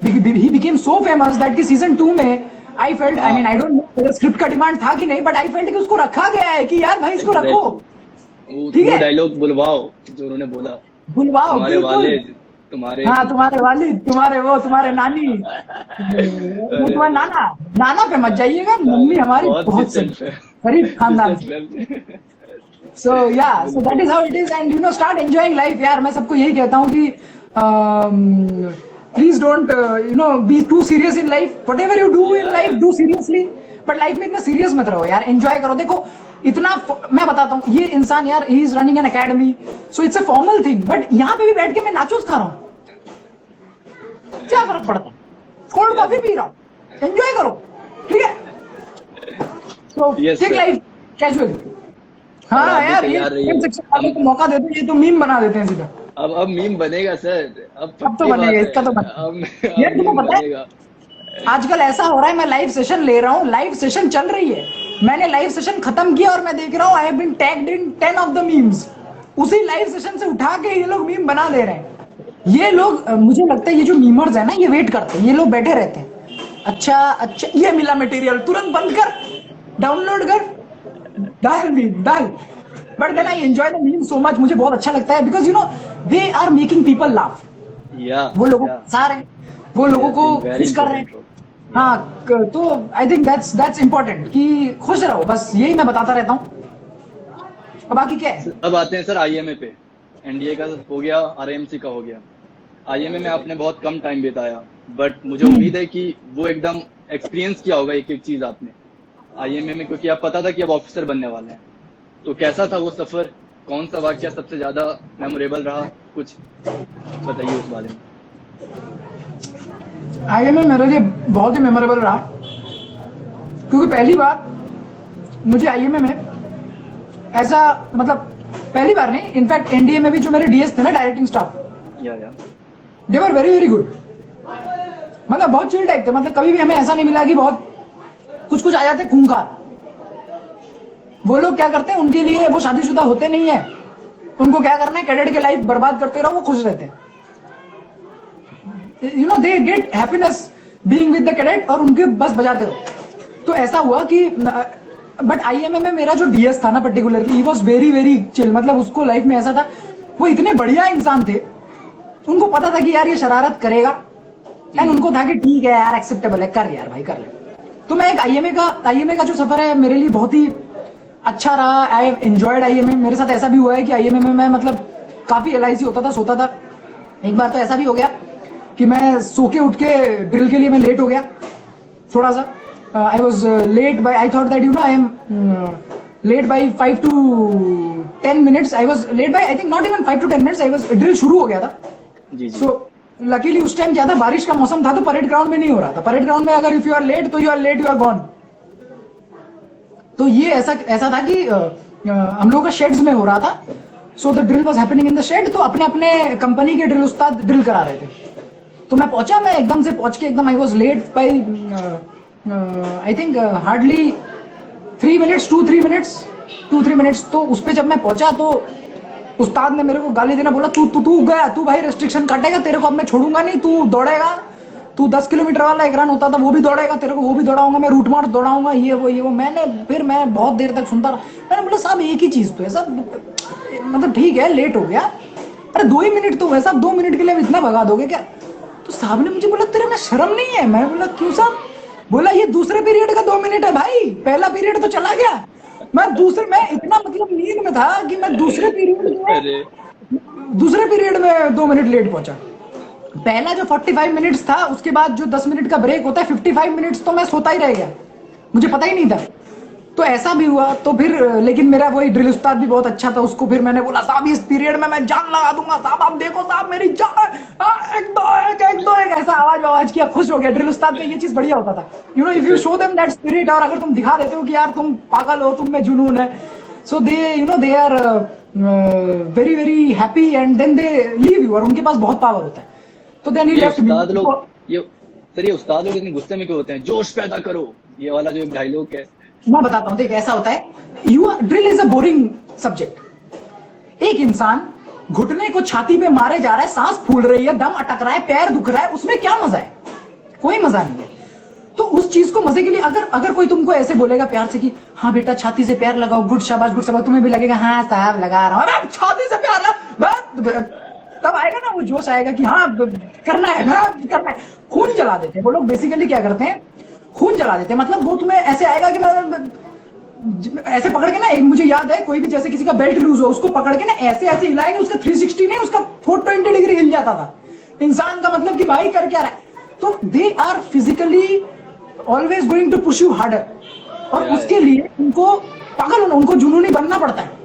he became so famous that कि season 2 में I felt, I mean I don't know script का डिमांड था कि नहीं, but I felt कि उसको रखा गया है कि यार भाई इसको रखो, ठीक है, डायलॉग बुलवाओ जो उन्होंने बोला, बुलवाओ तुम्हारे बिल्कुल। वालिद, तुम्हारे हाँ तुम्हारे वालिद, तुम्हारे वो, तुम्हारे नानी, वो अरे तुम्हारे नाना, नाना पे मत जाइएगा, मम्मी हमारी बहुत बहुत सही, सिस्टर गरीब खानदान से। Sister so yeah so that is how it is, and you know start enjoying life यार। मैं सबको यही कहता हूँ कि please don't you know be too serious in life. Whatever you do in life do seriously, but life में इतना serious मत रहो यार, एंजॉय करो। देखो इतना मैं बताता हूँ, ये इंसान यार he is running an academy, so it's a formal thing, but यहाँ पे भी बैठ के मैं नाचोस खा रहा हूँ, क्या फर्क पड़ता है? कोल्ड कॉफी पी रहा हूँ, एंजॉय करो, ठीक है? तो Yes, take sir. Life casually. और हाँ आप भी यार, तैयार रहिए। ये सेक्शन वालों को मौका देते हैं, ये तो मीम बना देते हैं सीधा। अब मीम बनेगा सर, अब अब तो पक्की बनेगा, बात है। इसका तो बनेगा। अब ये तुमको मीम पता है, बनेगा। आजकल ऐसा हो रहा है, मैं लाइव सेशन ले रहा हूँ, लाइव सेशन चल रही है, मैंने लाइव सेशन खत्म किया और मैं देख रहा हूँ I have been tagged in 10 of the memes. उसी लाइव सेशन से उठा के ये लोग मीम बना दे रहे हैं। ये लोग मुझे लगता है ये जो मीमर्स है ना, ये वेट करते हैं, ये लोग बैठे रहते हैं, अच्छा ये मिला मटेरियल, तुरंत बंद कर, डाउनलोड कर, डाल मीम डाल। But then I enjoy the meme so much, मुझे बहुत अच्छा लगता है, because you know they are making people laugh. या वो लोगों को हंसा रहे हैं, वो लोगों को खुश कर रहे हैं। हाँ तो आई थिंक दैट्स इम्पोर्टेंट कि खुश रहो, बस यही मैं बताता रहता हूँ। और बाकी क्या है? अब आते हैं सर आईएमए पे। एनडीए का हो गया, आरएमसी का हो गया। आईएमए में आपने बहुत कम टाइम बिताया, बट मुझे उम्मीद है कि वो एकदम एक्सपीरियंस किया होगा एक एक चीज आपने आईएमए में, क्योंकि आप पता था कि आप ऑफिसर बनने वाले हैं। तो कैसा था वो सफर? कौन सा वाक्य सबसे ज्यादा मेमोरेबल रहा? कुछ बताइए उस बारे में। आईएमए मेरे लिए बहुत ही मेमोरेबल रहा, क्योंकि पहली बार मुझे आईएमए में ऐसा, मतलब पहली बार नहीं, इनफैक्ट एनडीए में भी जो मेरे डीएस थे ना, डायरेक्टिंग स्टाफ, या दे वर वेरी वेरी गुड, मतलब बहुत चिल टाइप थे। मतलब कभी भी हमें ऐसा नहीं मिला कि बहुत कुछ आ जाते खूंखार। वो लोग क्या करते हैं, उनके लिए वो शादीशुदा होते नहीं है, उनको क्या करना है, कैडेट की लाइफ बर्बाद करते रहो, वो खुश रहते हैं। You know they get happiness being with the cadet, और उनके बस बजाते रहो। तो ऐसा हुआ कि बट आईएमए में मेरा जो डीएस था ना particularly, he was very very chill. मतलब उसको लाइफ में ऐसा था, वो इतने बढ़िया इंसान थे, उनको पता था कि यार ये शरारत करेगा, एंड उनको था कि ठीक है यार एक्सेप्टेबल है, कर यार भाई कर ले। तो मैं एक आईएमए का जो सफर है मेरे लिए बहुत ही अच्छा रहा। I have enjoyed IMA. मेरे साथ ऐसा भी हुआ है कि आईएमए में मैं मतलब काफी एलआईसी होता था, सोता था। एक बार तो ऐसा भी हो गया कि मैं सो के उठ के ड्रिल के लिए मैं लेट हो गया थोड़ा सा। I was late by, I thought that you know I am late by 5 to 10 minutes। I was late by I think not even 5 to 10 minutes। I was, drill शुरू हो गया था। जी सो लकीली उस time ज्यादा बारिश का मौसम था, तो परेड ग्राउंड में नहीं हो रहा था। परेड ग्राउंड में अगर इफ यू आर लेट तो you are late, you are gone. तो ये ऐसा था कि हम लोगों का शेड्स में हो रहा था। So the drill was happening in the shed. तो अपने अपने कंपनी के ड्रिल उस्ताद ड्रिल करा रहे थे। तो मैं पहुंचा, मैं एकदम से पहुंच के एकदम I was late by I think hardly 3 minutes 2-3 minutes। तो उस पे जब मैं पहुंचा तो उस्ताद ने मेरे को गाली देना बोला, तू गया, तू भाई रेस्ट्रिक्शन काटेगा, तेरे को अब मैं छोड़ूंगा नहीं, तू दौड़ेगा, तू 10 किलोमीटर वाला एक रन होता था वो भी दौड़ेगा, तेरे को वो भी दौड़ाऊंगा, मैं रूट मार्च दौड़ाऊंगा, ये वो। मैं बहुत देर तक सुनता रहा। मैंने बोला साहब एक ही चीज तो है सब, मतलब ठीक है लेट हो गया, अरे 2 ही मिनट तो है साहब, 2 मिनट के लिए इतना भगा दोगे क्या? तो साहब ने मुझे बोला तेरे में शर्म नहीं है? मैं बोला क्यों साहब? बोला ये दूसरे पीरियड का 2 मिनट है भाई, पहला पीरियड तो चला गया। मैं इतना मतलब नींद में था कि मैं दूसरे पीरियड में 2 मिनट लेट पहुंचा। पहला जो 45 मिनट्स था, उसके बाद जो 10 मिनट का ब्रेक होता है, 55 मिनट्स तो मैं सोता ही रह गया, मुझे पता ही नहीं था। तो ऐसा भी हुआ। तो फिर लेकिन मेरा वही ड्रिल उस्ताद भी बहुत अच्छा था, उसको फिर मैंने बोला साहब इस पीरियड में मैं जान लगा दूंगा साहब, आप देखो साहब मेरी जान, एक दो ऐसा आवाज किया, खुश हो गया। ड्रिल उस्ताद का ये चीज बढ़िया होता था, you know if you show them that spirit, और अगर तुम दिखा देते हो कि यार तुम पागल हो, तुम में जुनून है, so they you know they are very very happy and then they leave you, और उनके पास बहुत पावर होता है। तो देन ही लेफ्ट मी। ये उस्ताद लोग इतने गुस्से में क्यों होते हैं? जोश पैदा करो, ये वाला जो एक डायलॉग है। मैं बताता हूँ, देख ऐसा होता है, drill is a boring subject. एक इंसान घुटने को छाती पे मारे जा रहा है, सांस फूल रही है, दम अटक रहा है, पैर दुख रहा है, उसमें क्या मजा है? कोई मजा नहीं है। तो उस चीज को मजे के लिए अगर कोई तुमको ऐसे बोलेगा प्यार से कि हाँ बेटा छाती से पैर लगाओ, गुड शाबाश, तुम्हें भी लगेगा हाँ साहब लगा रहा हूँ, छाती से प्यार लगा। तब आएगा ना वो जोश आएगा कि हाँ करना है, हाँ करना है। खून जला देते हैं वो लोग, बेसिकली क्या करते हैं, खून जला देते हैं। मतलब वो तुम्हें ऐसे आएगा कि मतलब ऐसे पकड़ के ना, एक मुझे याद है कोई भी जैसे किसी का बेल्ट लूज हो, उसको पकड़ के ना ऐसे ऐसे हिलाएंगे, उसका 360 नहीं, उसका 420 डिग्री हिल जाता था इंसान का। मतलब कि भाई कर क्या रहा है। तो they are physically always going to push you harder, और उसके लिए उनको पागल होना, उनको जुनूनी बनना पड़ता है।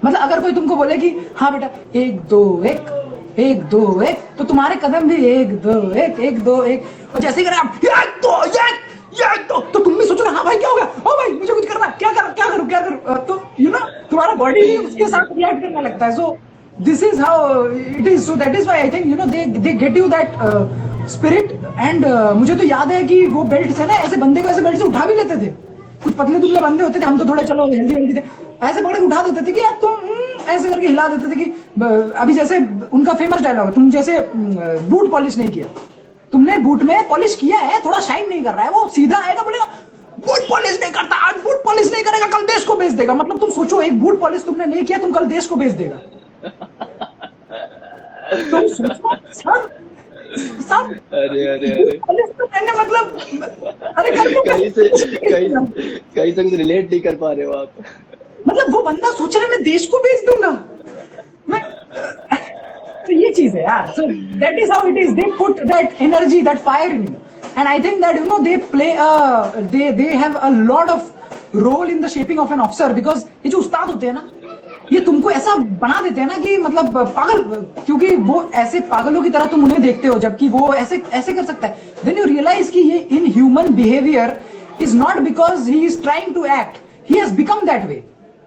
मतलब अगर कोई तुमको बोले कि हाँ बेटा 1 2 1 1 2 1, तो तुम्हारे कदम भी 1 2 1 1 2 1, और जैसे ही करें आप 1 2 1 2, तो तुम भी सोचो हाँ भाई क्या हो गया, ओ भाई मुझे कुछ करना, क्या करूं, तो यू नो तुम्हारा बॉडी भी उसके साथ रिएक्ट करने लगता है। So this is how it is. So that is why I think you know they get you that spirit. And मुझे तो याद है कि वो बेल्ट से ना ऐसे बंदे को ऐसे बेल्ट से उठा भी लेते थे। कुछ पतले दुबले बंदे होते थे, हम तो थोड़े चलो हेल्दी थे, ऐसे पकड़ के उठा देते थे कि यार तुम ऐसे करके हिला देते थे कि अभी जैसे उनका फेमस डायलॉग है, तुम जैसे बूट पॉलिश नहीं किया, तुमने बूट में पॉलिश किया है, थोड़ा शाइन नहीं कर रहा है, वो सीधा आएगा बोलेगा बूट पॉलिश नहीं करता, आज बूट पॉलिश नहीं करेगा, कल देश को बेच देगा। मतलब तुम सोचो, एक बूट पॉलिश तुमने नहीं किया, तुम कल देश को बेच देगा। तुम सोचो सब अरे तो मैंने मतलब अरे कहीं से कुछ रिलेट नहीं कर पा रहे हो आप। मतलब वो बंदा सोच रहा है मैं देश को बेच दूंगा मैं। तो ये चीज है यार। So that is how it is, they put that energy, that fire in you, and I think that you know they play they have a lot of role in the shaping of an officer. Because ये जो उस्ताद होते हैं ना, ये तुमको ऐसा बना देते हैं ना कि मतलब पागल, क्योंकि वो ऐसे पागलों की तरह तुम उन्हें देखते हो, जबकि वो ऐसे ऐसे कर सकता है। देन यू रियलाइज कि ये in human behaviour is not because he is trying to act, he has become that way.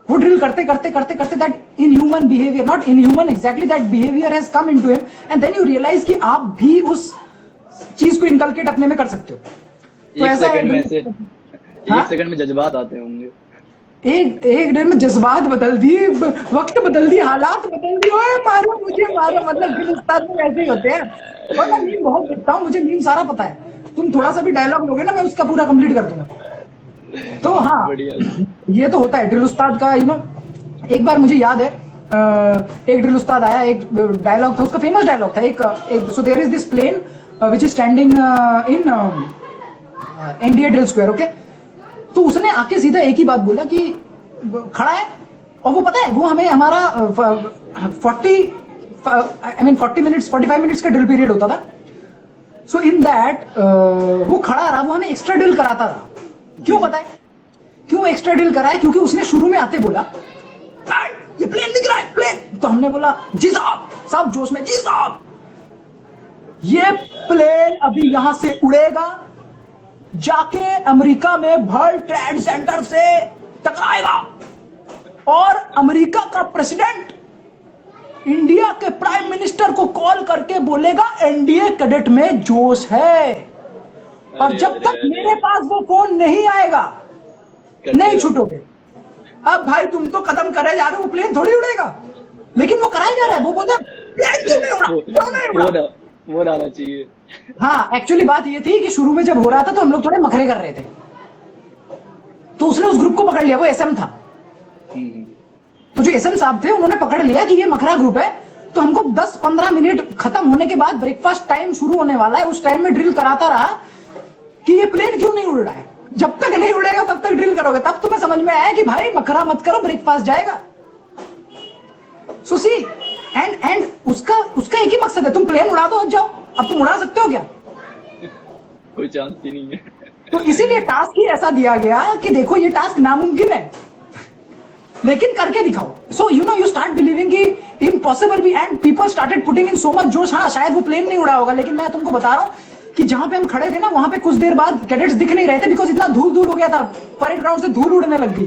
वो ड्रिल करते करते करते करते that in human behaviour, not in human exactly, that behaviour has come into him, and then you realise कि आप भी उस चीज को इनकलकेट अपने में कर सकते हो। तो एक ऐसा सेकंड में से एक सेकंड में जज्बात आते होंगे। एक डेढ़ में जज्बात बदल दिए, वक्त बदल दिए, हालात बदल दिए, ओए मारो मुझे मारो। मतलब दिल उस्ताद में वैसे ही होते हैं। और मैं मीम बहुत देखता हूँ, मुझे मीम सारा पता है। तुम थोड़ा सा भी डायलॉग लोगे ना, मैं उसका पूरा कंप्लीट कर दूंगा। तो हाँ, ये तो होता है ड्रिल उस्ताद का। यू नो एक बार मुझे याद है, एक ड्रिल उस्ताद आया, एक डायलॉग था उसका, फेमस डायलॉग था एक so there is this plane which is standing in NDA drill square, okay. तो उसने आके सीधा एक ही बात बोला कि खड़ा है, और वो पता है वो हमें हमारा 45 मिनट्स का ड्रिल पीरियड होता था। सो इन दैट वो खड़ा रहा, वो हमें एक्स्ट्रा ड्रिल कराता रहा। क्यों पता है क्यों एक्स्ट्रा ड्रिल कराया? क्योंकि उसने शुरू में आते बोला ये प्लेन दिख रहा है, प्लेन। तो हमने बोला जी साहब, सब जोश में, जी साहब ये प्लेन अभी यहां से उड़ेगा, जाके अमेरिका में वर्ल्ड ट्रेड सेंटर से टकराएगा, और अमेरिका का प्रेसिडेंट इंडिया के प्राइम मिनिस्टर को कॉल करके बोलेगा एनडीए कैडेट में जोश है, और जब तक मेरे पास वो फोन नहीं आएगा नहीं छूटोगे। अब भाई तुम तो कदम करे जा रहे हो, वो प्लेन थोड़ी उड़ेगा, लेकिन वो कराया जा रहा है। वो बोलता प्लेन क्यों नहीं उड़ा, वो डालना चाहिए। हाँ, एक्चुअली बात ये थी कि शुरू में जब हो रहा था तो हम लोग थोड़े मखरे कर रहे थे, तो उसने उस ग्रुप को पकड़ लिया, वो एसएम था। तो जो एसएम साहब थे उन्होंने पकड़ लिया कि ये मखरा ग्रुप है। तो हमको 10-15 मिनट खत्म होने के बाद ब्रेकफास्ट टाइम शुरू होने वाला है, उस टाइम में ड्रिल कराता रहा कि ये प्लेन क्यों नहीं उड़ रहा है। जब तक नहीं उड़ेगा तब तक ड्रिल करोगे, तब तुम्हें समझ में आया कि भाई मखरा मत करो, ब्रेकफास्ट जाएगा। सो सी एंड उसका एक ही मकसद है, तुम प्लेन उड़ा दो, जाओ। अब तुम उड़ा सकते हो क्या? कोई चांस ही नहीं है। तो इसीलिए टास्क ही ऐसा दिया गया कि देखो ये टास्क नामुमकिन है, लेकिन करके दिखाओ। सो you know you start believing कि इम्पॉसिबल भी, and people started putting in so much जोश। हाँ, शायद वो प्लेन नहीं उड़ा होगा, लेकिन मैं तुमको बता रहा हूँ कि जहां पे हम खड़े थे ना, वहां पे कुछ देर बाद कैडेट्स दिख नहीं रहे थे, बिकॉज इतना धूल धूल हो गया था, परेड ग्राउंड से धूल उड़ने लग गई,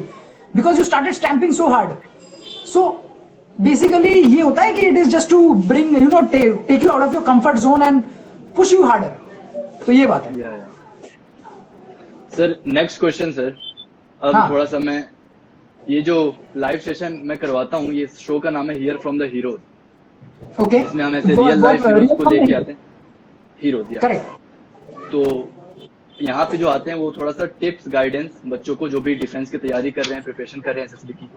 because you started stamping so hard. So basically ये होता है कि it is just to bring you know take you out of your comfort zone and push you harder. तो ये बात है सर। नेक्स्ट क्वेश्चन सर, अब हाँ। थोड़ा सा मैं, ये जो लाइव सेशन मैं करवाता हूँ, ये शो का नाम है here from the heroes. Okay, इसमें हम ऐसे रियल लाइफ हीरोज को लेके आते हैं, हीरोज। करेक्ट। तो यहाँ पे जो आते हैं वो थोड़ा सा टिप्स, गाइडेंस बच्चों को जो भी डिफेंस की तैयारी कर रहे हैं, प्रिपरेशन कर रहे हैं एसएसबी की।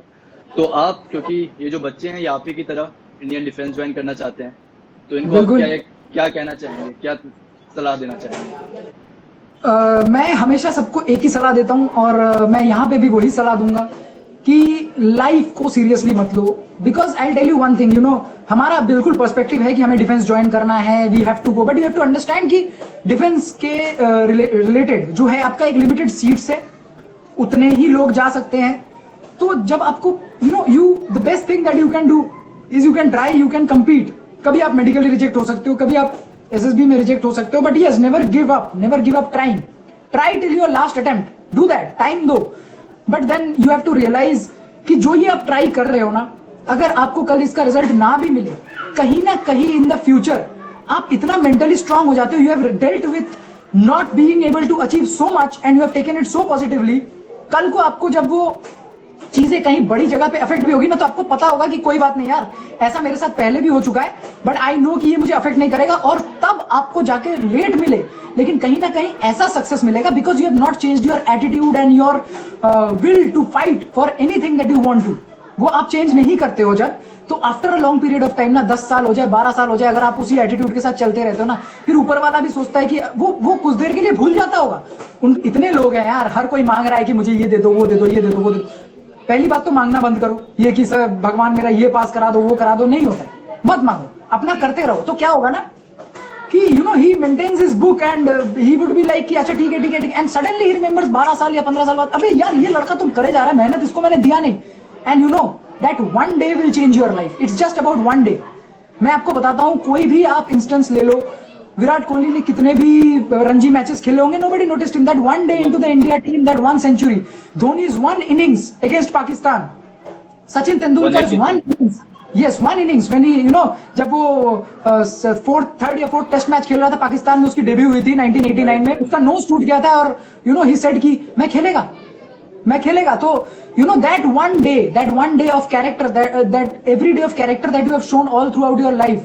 तो आप, क्योंकि ये जो बच्चे हैं ये आप ही की तरह इंडियन डिफेंस ज्वाइन करना चाहते हैं, तो इनको आप बिल्कुल। क्या कहना चाहेंगे, क्या सलाह देना चाहेंगे? मैं हमेशा सबको एक ही सलाह देता हूँ और मैं यहाँ पे भी वही सलाह दूंगा कि लाइफ को सीरियसली मत लो, because I tell you one thing, you know, हमारा बिल्कुल पर्सपेक्टिव है कि हमें डिफेंस ज्वाइन करना है, we have to go, but you have to understand कि डिफेंस के रिलेटेड जो है आपका एक लिमिटेड सीट्स है, उतने ही लोग जा सकते हैं। तो जब आपको you the best thing that you can do is you can try, you can compete. कभी आप मेडिकली रिजेक्ट हो सकते हो, कभी आप एसएसबी में रिजेक्ट हो सकते हो, but yes, never give up trying, try till your last attempt, do that, time दो, but then you have to realise कि जो ये आप ट्राई कर रहे हो ना, अगर आपको कल इसका रिजल्ट ना भी मिले, कहीं ना कहीं इन द फ्यूचर आप इतना मेंटली स्ट्रांग हो जाते हो, you have dealt with not being able to achieve so much and you have taken it so positively, कल को आपको जब वो चीजें कहीं बड़ी जगह पे अफेक्ट भी होगी ना, तो आपको पता होगा कि कोई बात नहीं यार, ऐसा मेरे साथ पहले भी हो चुका है, बट आई नो कि ये मुझे अफेक्ट नहीं करेगा, और तब आपको जाके लेट मिले लेकिन कहीं ना कहीं ऐसा सक्सेस मिलेगा, because you have not changed your attitude and your will to fight for anything that you want to, वो आप चेंज नहीं करते हो जब, तो after a long period of time ना, 10 साल हो जाए, 12 साल हो जाए, अगर आप उसी एटीट्यूड के साथ चलते रहते हो ना, फिर ऊपर वाला भी सोचता है कि वो कुछ देर के लिए भूल जाता होगा। इतने लोग हैं यार, हर कोई मांग रहा है कि मुझे ये दे दो, वो दे दो, ये दे दो, वो दे दो। पहली बात तो मांगना बंद करो, ये कि सर भगवान मेरा ये पास करा दो, वो करा दो, नहीं होता है, मत मांगो, अपना करते रहो। तो क्या होगा ना कि you know he maintains his book and he would be like कि अच्छा ठीक है ठीक है ठीक है, एंड सडनली ही रिमेंबर्स 12 साल या 15 साल बाद, अबे यार ये लड़का तुम करे जा रहा है, मेहनत इसको मैंने दिया नहीं, and you know that one day will change your life, it's just about one day. मैं आपको बताता हूं, कोई भी आप इंस्टेंस ले लो, विराट कोहली ने कितने भी रणजी मैचेस खेले होंगे, nobody noticed him that one day into the India team, that one century, Dhoni's one innings against Pakistan, Sachin Tendulkar's one innings, yes one innings, when he you know जब वो third या fourth test match खेल रहा था पाकिस्तान में, उसकी debut हुई थी 1989 में, उसका नोज टूट गया था और यू नो ही सेड कि मैं खेलेगा, तो you know that one day of character, that every day of character that you have shown all throughout your life,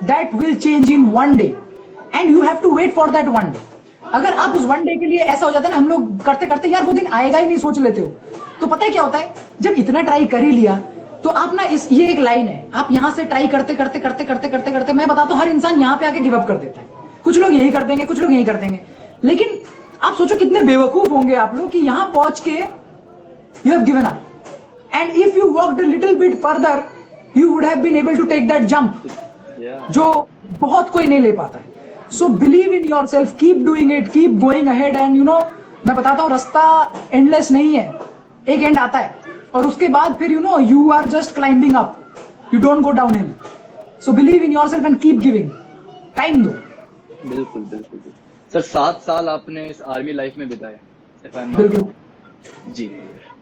that will change in one day and you have to wait for that one day। अगर आप उस one day के लिए ऐसा हो जाता है ना, हम लोग करते करते यार वो दिन आएगा ही नहीं सोच लेते हो, तो पता है क्या होता है, जब इतना ट्राई कर ही लिया तो आप ना ये एक लाइन है, आप यहां से ट्राई करते करते मैं बताता हूं, हर इंसान यहां पे आके गिव अप कर देता है। कुछ लोग यही कर देंगे, कुछ लोग यही कर देंगे, लेकिन आप सोचो कितने बेवकूफ होंगे आप लोग कि यहां पहुंच के you have given up, and if you walked a little bit further you would have been able to take that jump, जो बहुत कोई नहीं ले पाता है। So believe in yourself, keep doing it, keep going ahead, and you know मैं बताता हूँ रास्ता endless नहीं है, एक एंड आता है और उसके बाद फिर you know you are just climbing up, you don't go downhill, so believe in yourself and keep giving, time दो। बिल्कुल सर, 7 साल आपने इस आर्मी लाइफ में बिताए, बिल्कुल जी,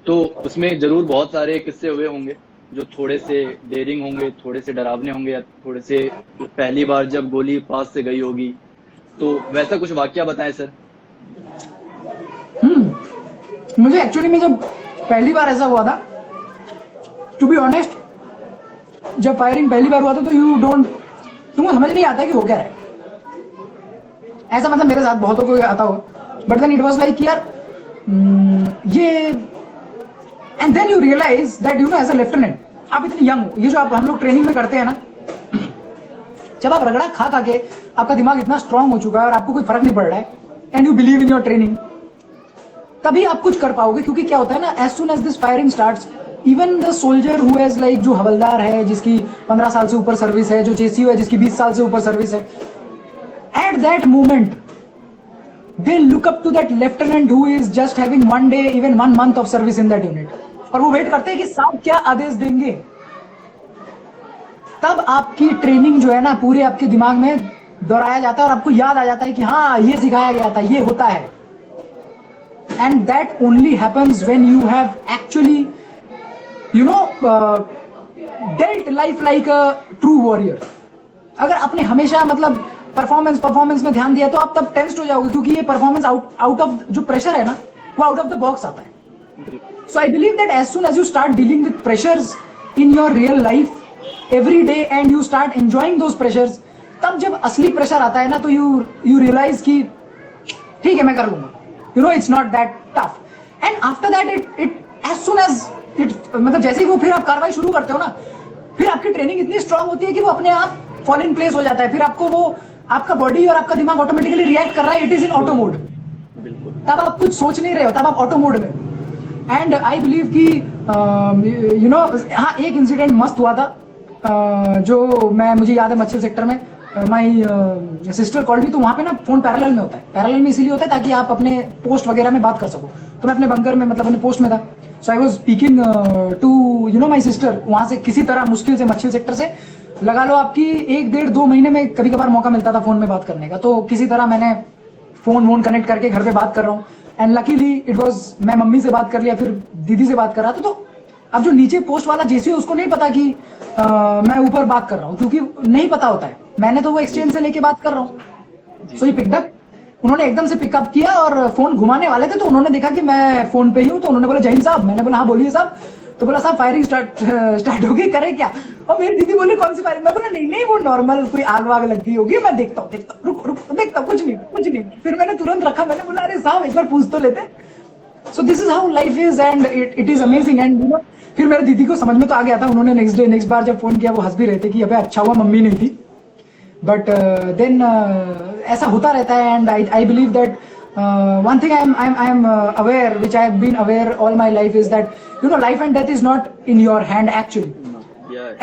तो उसमें जरूर बहुत सारे किस्से हुए होंगे जो थोड़े से डेयरिंग होंगे, थोड़े से डरावने होंगे, या थोड़े से पहली बार जब गोली पास से गई होगी, तो वैसा कुछ वाकया बताएं सर। मुझे एक्चुअली में जब पहली बार ऐसा हुआ था, टू बी ऑनेस्ट, जब फायरिंग पहली बार हुआ था तो तुमको समझ नहीं आता कि हो क्या रहा है, ऐसा मतलब मेरे साथ बहुतों को आता हो, but then it was like यार ये, and then you realise that you know as a lieutenant आप इतने यंग हो, ये जो आप हम लोग ट्रेनिंग में करते हैं ना, जब आप रगड़ा खा के आपका दिमाग इतना स्ट्रांग हो चुका है और आपको कोई फर्क नहीं पड़ रहा है, and you believe in your training, तभी आप कुछ कर पाओगे। क्योंकि क्या होता है ना, as soon as this firing starts, even the soldier who has like, जो हवलदार है जिसकी 15 साल से ऊपर सर्विस है, जो जेसीओ है जिसकी 20 साल से ऊपर सर्विस है, eight that moment they look up to that lieutenant who is just having 1 day, even 1 month of service in that unit, और वो वेट करते हैं कि साहब क्या आदेश देंगे। तब आपकी ट्रेनिंग जो है ना पूरे आपके दिमाग में दोहराया जाता है और आपको याद आ जाता है कि हाँ ये सिखाया गया था, ये होता है। And that only happens when you have actually you know dealt life like a true warrior. अगर आपने हमेशा मतलब परफॉर्मेंस में ध्यान दिया तो आप तब टेंस्ड हो जाओगे, क्योंकि ये परफॉर्मेंस आउट ऑफ जो प्रेशर है ना, वो आउट ऑफ द बॉक्स आता है। So I believe that as soon as you start dealing with pressures in your real life every day and you start enjoying those pressures, तब जब असली pressure आता है ना तो यू रियलाइज कि ठीक है मैं कर लूंगा, you know it's not that tough. And after that it as soon as it, मतलब जैसे ही वो फिर आप कार्रवाई शुरू करते हो ना, फिर आपकी ट्रेनिंग इतनी स्ट्रांग होती है कि वो अपने आप फॉल इन प्लेस हो जाता है, फिर आपको वो आपका बॉडी और आपका दिमाग ऑटोमेटिकली रिएक्ट कर रहा है, it is in auto mode. तब आप कुछ सोच नहीं रहे हो, तब आप ऑटो मोड में। एंड आई बिलीव कि यू नो, हाँ एक इंसिडेंट मस्त हुआ था, जो मुझे याद है मच्छर सेक्टर में, माई सिस्टर कॉल्ड मी, तो वहाँ पे ना फोन पैरेलल में होता है। पैरेलल में इसीलिए होता है ताकि आप अपने पोस्ट वगैरह में बात कर सको। तो मैं अपने बंकर में, मतलब अपने पोस्ट में था, so I was speaking to you know my sister. वहाँ से किसी तरह मुश्किल से मच्छर सेक्टर से लगा लो आपकी 1-1.5-2 महीने में कभी कभार मौका मिलता था फोन में बात करने का, तो किसी तरह मैंने फोन वोन कनेक्ट करके घर पे बात कर रहा हूँ। एंड लकीली इट वाज, मैं मम्मी से बात कर लिया, फिर दीदी से बात कर रहा था। तो अब जो नीचे पोस्ट वाला जेसी है उसको नहीं पता कि मैं ऊपर बात कर रहा हूँ, क्योंकि नहीं पता होता है। मैंने तो वो एक्सचेंज से लेके बात कर रहा हूँ। सो ही पिकड अप, उन्होंने एकदम से पिकअप किया और फोन घुमाने वाले थे, तो उन्होंने देखा कि मैं फोन पे ही हूँ, तो उन्होंने बोला जहीन साहब। मैंने बोला हाँ बोलिए साहब। तो बोला साहब फायरिंग स्टार्ट हो गई, करे क्या? और मेरी दीदी बोली कौन सी फायरिंग? मैं बोला नहीं वो नॉर्मल कोई आग वाग लग गई होगी, मैं देखता हूँ रुक देखता हूँ, कुछ नहीं। फिर मैंने तुरंत रखा, मैंने बोला अरे साहब एक बार पूछ तो लेते। So this is how life is and it is amazing. And you no, फिर मेरी दीदी को समझ में तो आ गया था। उन्होंने नेक्स्ट बार जब फोन किया वो हंस भी रहे थे कि अबे अच्छा हुआ मम्मी नहीं थी। बट देन ऐसा होता रहता है। And I believe that one thing I am aware, which I have been aware all my life, is that you know life and death is not in your hand actually.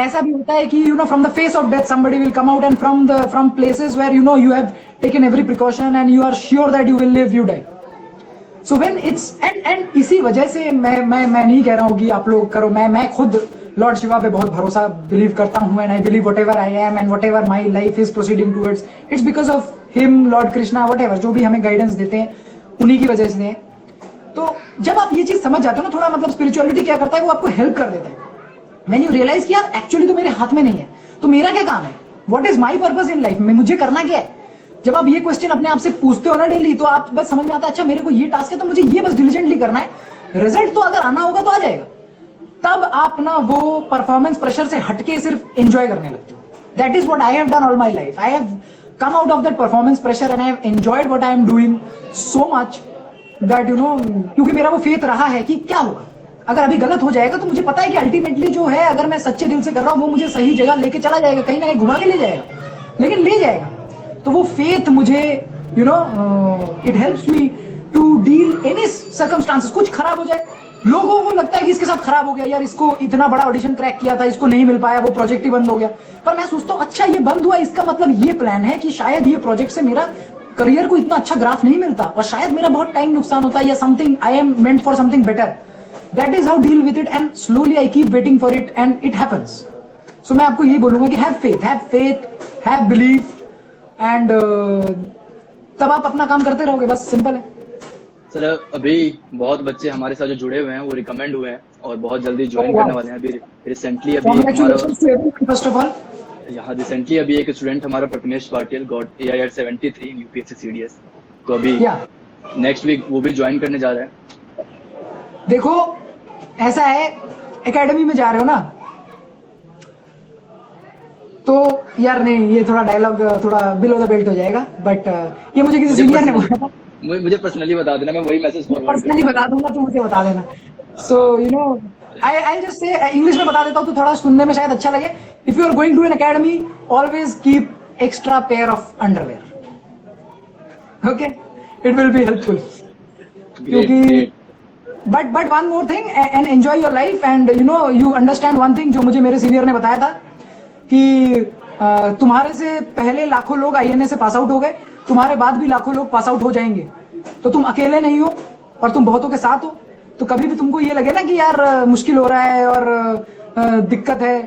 ऐसा भी होता है कि you know from the face of death somebody will come out, and from places where you know you have taken every precaution and you are sure that you will live, you die. So when it's and इसी वजह से मैं नहीं कह रहा हूँ कि आप लोग करो, मैं खुद लॉर्ड शिवा पे बहुत भरोसा बिलीव करता हूँ। And I believe what ever I am and what ever my life is proceeding towards, it's because of him, Lord Krishna, what ever, जो भी हमें गाइडेंस देते हैं उन्हीं की वजह से। तो जब आप ये चीज समझ जाते हो ना, थोड़ा मतलब स्पिरिचुअलिटी क्या करता है, वो आपको हेल्प कर देता है। मैंने रियलाइज किया एक्चुअली तो मेरे हाथ में नहीं है, तो मेरा क्या काम है, what is my purpose in life में, मुझे करना क्या है। जब आप ये क्वेश्चन अपने आप से पूछते हो ना डेली, तो आप बस समझ में आता है अच्छा मेरे को ये टास्क है तो मुझे ये बस डिलिजेंटली करना है, रिजल्ट तो अगर आना होगा तो आ जाएगा। तब आप ना वो परफॉर्मेंस प्रेशर से हटके सिर्फ एंजॉय करने लगते हो। That is what I have done all my life. I have come out of that performance pressure and I have enjoyed what I am doing so much that you know, क्योंकि मेरा वो faith रहा है कि क्या होगा अगर अभी गलत हो जाएगा, तो मुझे पता है कि अल्टीमेटली जो है, अगर मैं सच्चे दिल से कर रहा हूँ, वो मुझे सही जगह लेके चला जाएगा, कहीं ना कहीं घुमा के ले जाएगा, लेकिन ले जाएगा। तो वो फेथ मुझे you know it helps me to deal any circumstances. कुछ खराब हो जाए, लोगों को लगता है कि इसके साथ खराब हो गया यार, इसको इतना बड़ा ऑडिशन क्रैक किया था, इसको नहीं मिल पाया, वो प्रोजेक्ट ही बंद हो गया। पर मैं सोचता हूँ अच्छा ये बंद हुआ, इसका मतलब ये प्लान है कि शायद ये प्रोजेक्ट से मेरा करियर को इतना अच्छा ग्राफ नहीं मिलता और शायद मेरा बहुत टाइम नुकसान होता है, या something I am meant for something better. That is how deal with it and slowly I keep waiting for it and it happens. So मैं आपको यही बोलूंगा कि have faith, have belief and तब आप अपना काम करते रहोगे, बस सिंपल है। सर अभी बहुत बच्चे हमारे साथ जो जुड़े हुए हैं वो रिकमेंड हुए हैं और बहुत जल्दी ज्वाइन करने वाले हैं। अभी रिसेंटली फर्स्ट ऑफ ऑल यहाँ रिसेंटली अभी एक स्टूडेंट हमारा Prathamesh Patil got AIR 73 UPSC CDS, तो अभी नेक्स्ट वीक वो भी ज्वाइन करने जा रहा है। देखो ऐसा है, एकेडमी में जा रहे हो ना, तो यार नहीं ये थोड़ा डायलॉग थोड़ा बिलो द बेल्ट हो जाएगा, बट ये मुझे किसी सीनियर ने बोला था। मुझे पर्सनली बता देना, मैं वही मैसेज पर्सनली बता दूंगा, तो मुझे बता देना। सो you know I just say English में बता देता हूँ तो थोड़ा सुनने में शायद अच्छा लगे। If you are going to an academy, always keep extra pair of underwear, okay, it will be helpful. क्योंकि but one more thing, and enjoy your life and you know you understand one thing, जो मुझे मेरे senior ने बताया था कि तुम्हारे से पहले लाखों लोग INA से पास आउट हो गए, तुम्हारे बाद भी लाखों लोग पास आउट हो जाएंगे, तो तुम अकेले नहीं हो और तुम बहुतों के साथ हो। तो कभी भी तुमको ये लगे ना कि यार मुश्किल हो रहा है और दिक्कत है,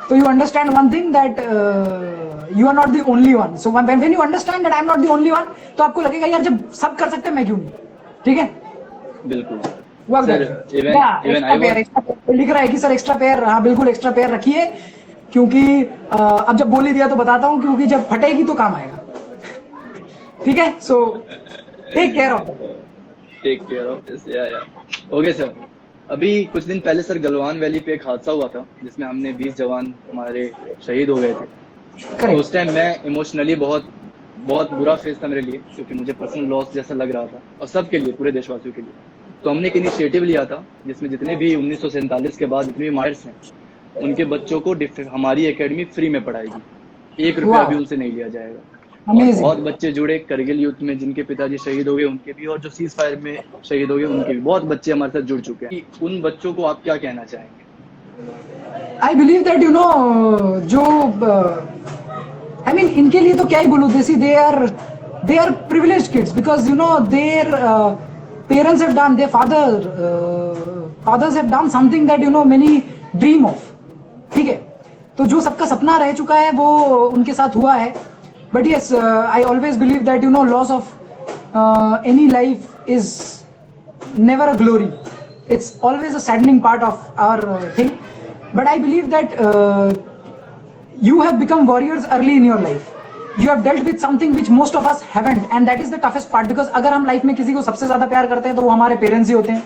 तो you understand one thing that you are not the only one. So when you understand that I am not the only one, तो आपको लगेगा यार जब सब कर सकते हैं मैं क्यों नहीं। ठीक है, बिल्कुल लिख रहा है कि सर एक्स्ट्रा पेयर, हाँ बिल्कुल एक्स्ट्रा पेयर रखिए, क्योंकि अब जब बोल ही दिया तो बताता हूँ, क्योंकि जब फटेगी तो काम आएगा। ठीक है, so take care of this. Okay sir, अभी कुछ दिन पहले सर गलवान वैली पे एक हादसा हुआ था जिसमें हमने 20 जवान हमारे शहीद हो गए थे। तो उस टाइम मैं इमोशनली बहुत बुरा फेज था मेरे लिए, क्योंकि मुझे पर्सनल लॉस जैसा लग रहा था और सबके लिए, पूरे देशवासियों के लिए। तो हमने एक इनिशिएटिव लिया था जिसमें जितने भी 1947 के बाद जितने भी मार्टर्स हैं उनके बच्चों को हमारी एकेडमी फ्री में पढ़ाएगी, 1 रुपया भी उनसे नहीं लिया जाएगा। और बहुत बच्चे जुड़े करगिल युद्ध में, जिनके पिताजी शहीद हो गए उनके भी, और जो सीज फायर में शहीद हो गए उनके भी, बहुत बच्चे हमारे साथ जुड़ चुके हैं। उन बच्चों को आप क्या कहना चाहेंगे? I believe that you know, जो आई मीन इनके लिए तो क्या ही बोलूं, they are privileged kids, because you know their parents have done, their fathers have done something that you know many dream of, ठीक है। तो जो सबका सपना रह चुका है वो उनके साथ हुआ है। But yes, I always believe that you know loss of any life is never a glory, it's always a saddening part of our thing. But I believe that you have become warriors early in your life. You have dealt with something which most of us haven't, and that is the toughest part, because अगर हम life में किसी को सबसे ज्यादा प्यार करते हैं तो वो हमारे पेरेंट्स ही होते हैं,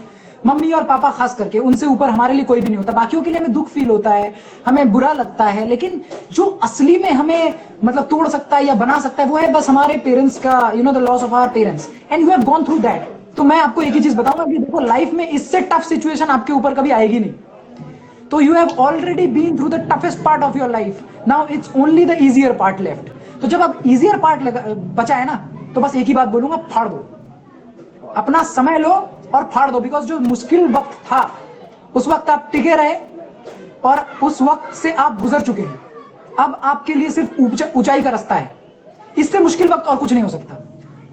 मम्मी और पापा खास करके। उनसे ऊपर हमारे लिए कोई भी नहीं होता। बाकियों के लिए हमें दुख फील होता है, हमें बुरा लगता है, लेकिन जो असली में हमें मतलब तोड़ सकता है या बना सकता है वो है बस हमारे पेरेंट्स का, you know, the loss of our parents, and you have gone through that. तो मैं आपको एक ही चीज बताऊंगा कि देखो, लाइफ में इससे टफ सिचुएशन आपके ऊपर कभी आएगी नहीं। तो you have already been through the toughest part of your life. Now it's only the easier part left. तो जब अब easier part बचा है ना, तो बस एक ही बात बोलूंगा, फाड़ दो, अपना समय लो और फाड़ दो। बिकॉज जो मुश्किल वक्त था उस वक्त आप टिके रहे और उस वक्त से आप गुजर चुके हैं। अब आपके लिए सिर्फ ऊंचाई का रास्ता है। इससे मुश्किल वक्त और कुछ नहीं हो सकता,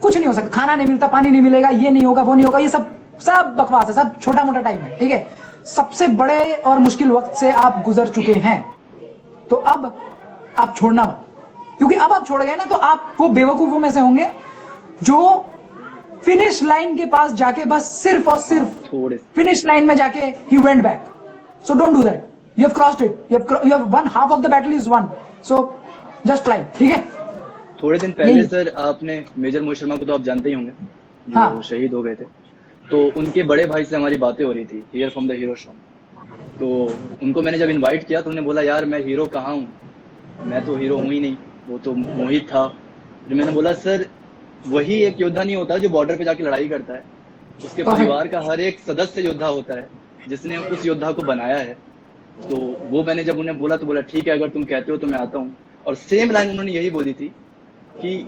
कुछ नहीं हो सकता। खाना नहीं मिलता, पानी नहीं मिलेगा, ये नहीं होगा, वो नहीं होगा, ये सब बकवास है, सब छोटा मोटा टाइम है, ठीक है। सबसे बड़े और मुश्किल वक्त से आप गुजर चुके हैं, तो अब आप छोड़ना मत, क्योंकि अब आप छोड़ गए ना तो आप वो बेवकूफों में से होंगे जो फिनिश लाइन के पास जाके बस सिर्फ और सिर्फ फिनिश लाइन में जाके he went back. So don't do that, you have crossed it, you have one half of the battle is one, so just fly, ठीक है। थोड़े दिन पहले सर आपने मेजर मोहित शर्मा को तो आप जानते ही होंगे, जो हाँ। शहीद हो गए थे, तो उनके बड़े भाई से हमारी बातें हो रही थी, here from the hero show. तो उनको मैंने जब इनवाइट किया तो उन्होंने बोला, यार मैं हीरो कहाँ हूँ, मैं तो हीरो हूँ ही नहीं, वो तो मोहित था। तो मैंने बोला, सर वही एक योद्धा नहीं होता जो बॉर्डर पे जाके लड़ाई करता है, उसके परिवार का हर एक सदस्य योद्धा होता है जिसने उस योद्धा को बनाया है। तो वो मैंने जब उन्हें बोला तो बोला, ठीक है, अगर तुम कहते हो तो मैं आता हूँ। और सेम लाइन उन्होंने यही बोली थी कि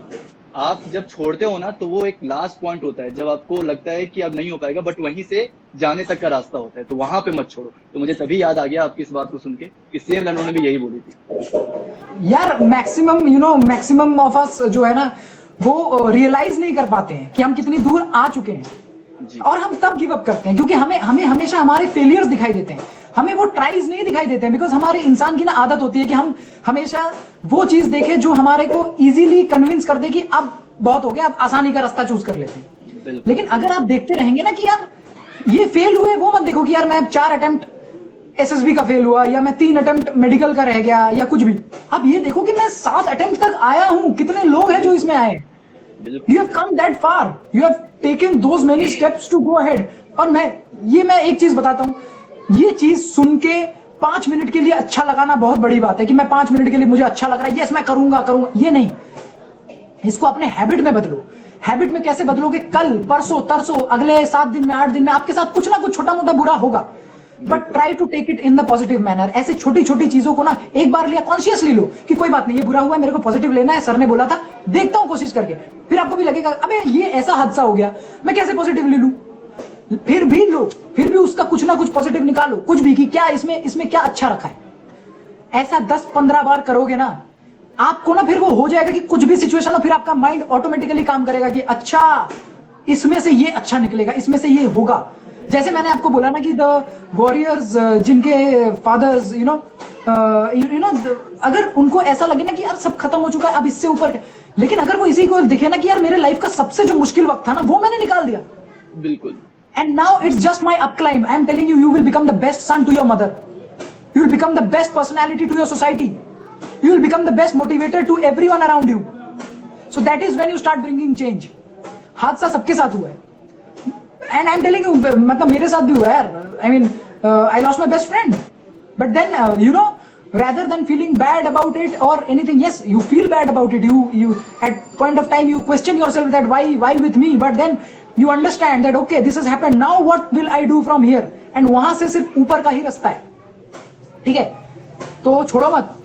आप जब छोड़ते हो ना तो वो एक लास्ट पॉइंट होता है जब आपको लगता है कि अब नहीं हो पाएगा, बट वहीं से जाने तक का रास्ता होता है, तो वहां पे मत छोड़ो। तो मुझे तभी याद आ गया आपकी इस बात को सुन के कि सेम लाइन उन्होंने भी यही बोली थी। यार maximum, you know, maximum of us जो है ना वो रियलाइज नहीं कर पाते हैं कि हम कितनी दूर आ चुके हैं, और हम तब गिव अप करते हैं क्योंकि हमें हमेशा हमारे फेलियर्स दिखाई देते हैं, हमें वो ट्राइज नहीं दिखाई देते हैं। बिकॉज हमारे इंसान की ना आदत होती है कि हम हमेशा वो चीज देखें जो हमारे को इजीली कन्विंस कर दे कि अब बहुत हो गया, अब आसानी का रास्ता चूज कर लेते हैं। लेकिन अगर आप देखते रहेंगे ना कि यार ये फेल हुए, वो मत देखो कि यार मैं 4 अटेम्प्ट एसएसबी का फेल हुआ या मैं 3 अटेम्प्ट मेडिकल का रह गया या कुछ भी। अब ये देखो कि मैं 7 अटेम्प्ट तक आया हूं, कितने लोग हैं जो इसमें आए। You have come that far, you have taken those many steps to go ahead। और मैं एक चीज बताता हूं, ये चीज सुन के 5 मिनट के लिए अच्छा लगाना बहुत बड़ी बात है कि मैं 5 मिनट के लिए मुझे अच्छा लग रहा है, यस मैं करूंगा, ये नहीं। इसको अपने हैबिट में बदलो। हैबिट में कैसे बदलोगे? कल, परसों, तरसों, अगले 7 दिन में, 8 दिन में आपके साथ कुछ ना कुछ छोटा मोटा बुरा होगा, but try to take it in the positive manner. ऐसे छोटी छोटी चीजों को ना एक बार लिया, कॉन्शियसली लो कि कोई बात नहीं, ये बुरा हुआ है, मेरे को पॉजिटिव लेना है, सर ने बोला था, देखता हूं कोशिश करके। फिर आपको भी लगेगा, अबे ये ऐसा हादसा हो गया, मैं कैसे पॉजिटिव ले लूं? फिर भी लो, फिर भी उसका कुछ ना कुछ पॉजिटिव निकालो, कुछ भी, कि क्या इसमें क्या अच्छा रखा है। ऐसा 10-15 बार करोगे ना, आपको ना फिर वो हो जाएगा कि कुछ भी सिचुएशन हो, फिर आपका माइंड ऑटोमेटिकली काम करेगा कि अच्छा इसमें से ये अच्छा निकलेगा, इसमें से ये होगा। जैसे मैंने आपको बोला ना कि द वॉरियर्स जिनके फादर्स, यू नो, अगर उनको ऐसा लगे ना कि यार सब खत्म हो चुका है, अब इससे ऊपर, लेकिन अगर वो इसी को दिखे ना कि यार मेरे लाइफ का सबसे जो मुश्किल वक्त था ना वो मैंने निकाल दिया, बिल्कुल, and now it's just my upclimb. I am telling you, you will become the best son to your mother, you will become the best personality to your society, you will become the best motivator to everyone around you. So that is when you start bringing change. हादसा सबके साथ हुआ है, and I am telling you, मतलब मेरे साथ भी हुआ है यार। I mean, I lost my best friend, but then you know, rather than feeling bad about it or anything, yes, you feel bad about it, you at point of time you question yourself that why with me, but then you understand that okay, this has happened, now what will I do from here, and वहां से सिर्फ ऊपर का ही रास्ता है, ठीक है। तो छोड़ो मत।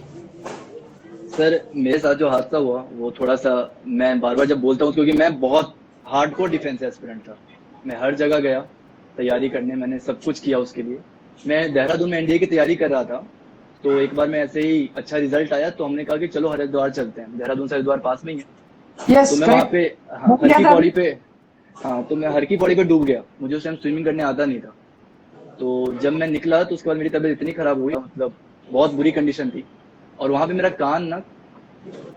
सर मेरे साथ जो हादसा हुआ वो थोड़ा सा, मैं बार बार जब बोलता हूँ क्योंकि मैं बहुत हार्डकोर डिफेंस एस्पिरेंट था, मैं हर जगह गया तैयारी करने, मैंने सब कुछ किया उसके लिए। मैं देहरादून में एनडीए की तैयारी कर रहा था, तो एक बार मैं ऐसे ही अच्छा रिजल्ट आया तो हमने कहा कि चलो हरिद्वार चलते हैं, देहरादून से हरिद्वार पास में ही है। यस, तो मैं वहाँ पे हर की पौड़ी पे, हाँ तो मैं हर की पौड़ी पे डूब गया, मुझे उस टाइम स्विमिंग करने आता नहीं था। तो जब मैं निकला तो उसके बाद मेरी तबीयत इतनी खराब हुई, मतलब बहुत बुरी कंडीशन थी, और वहां पे मेरा कान ना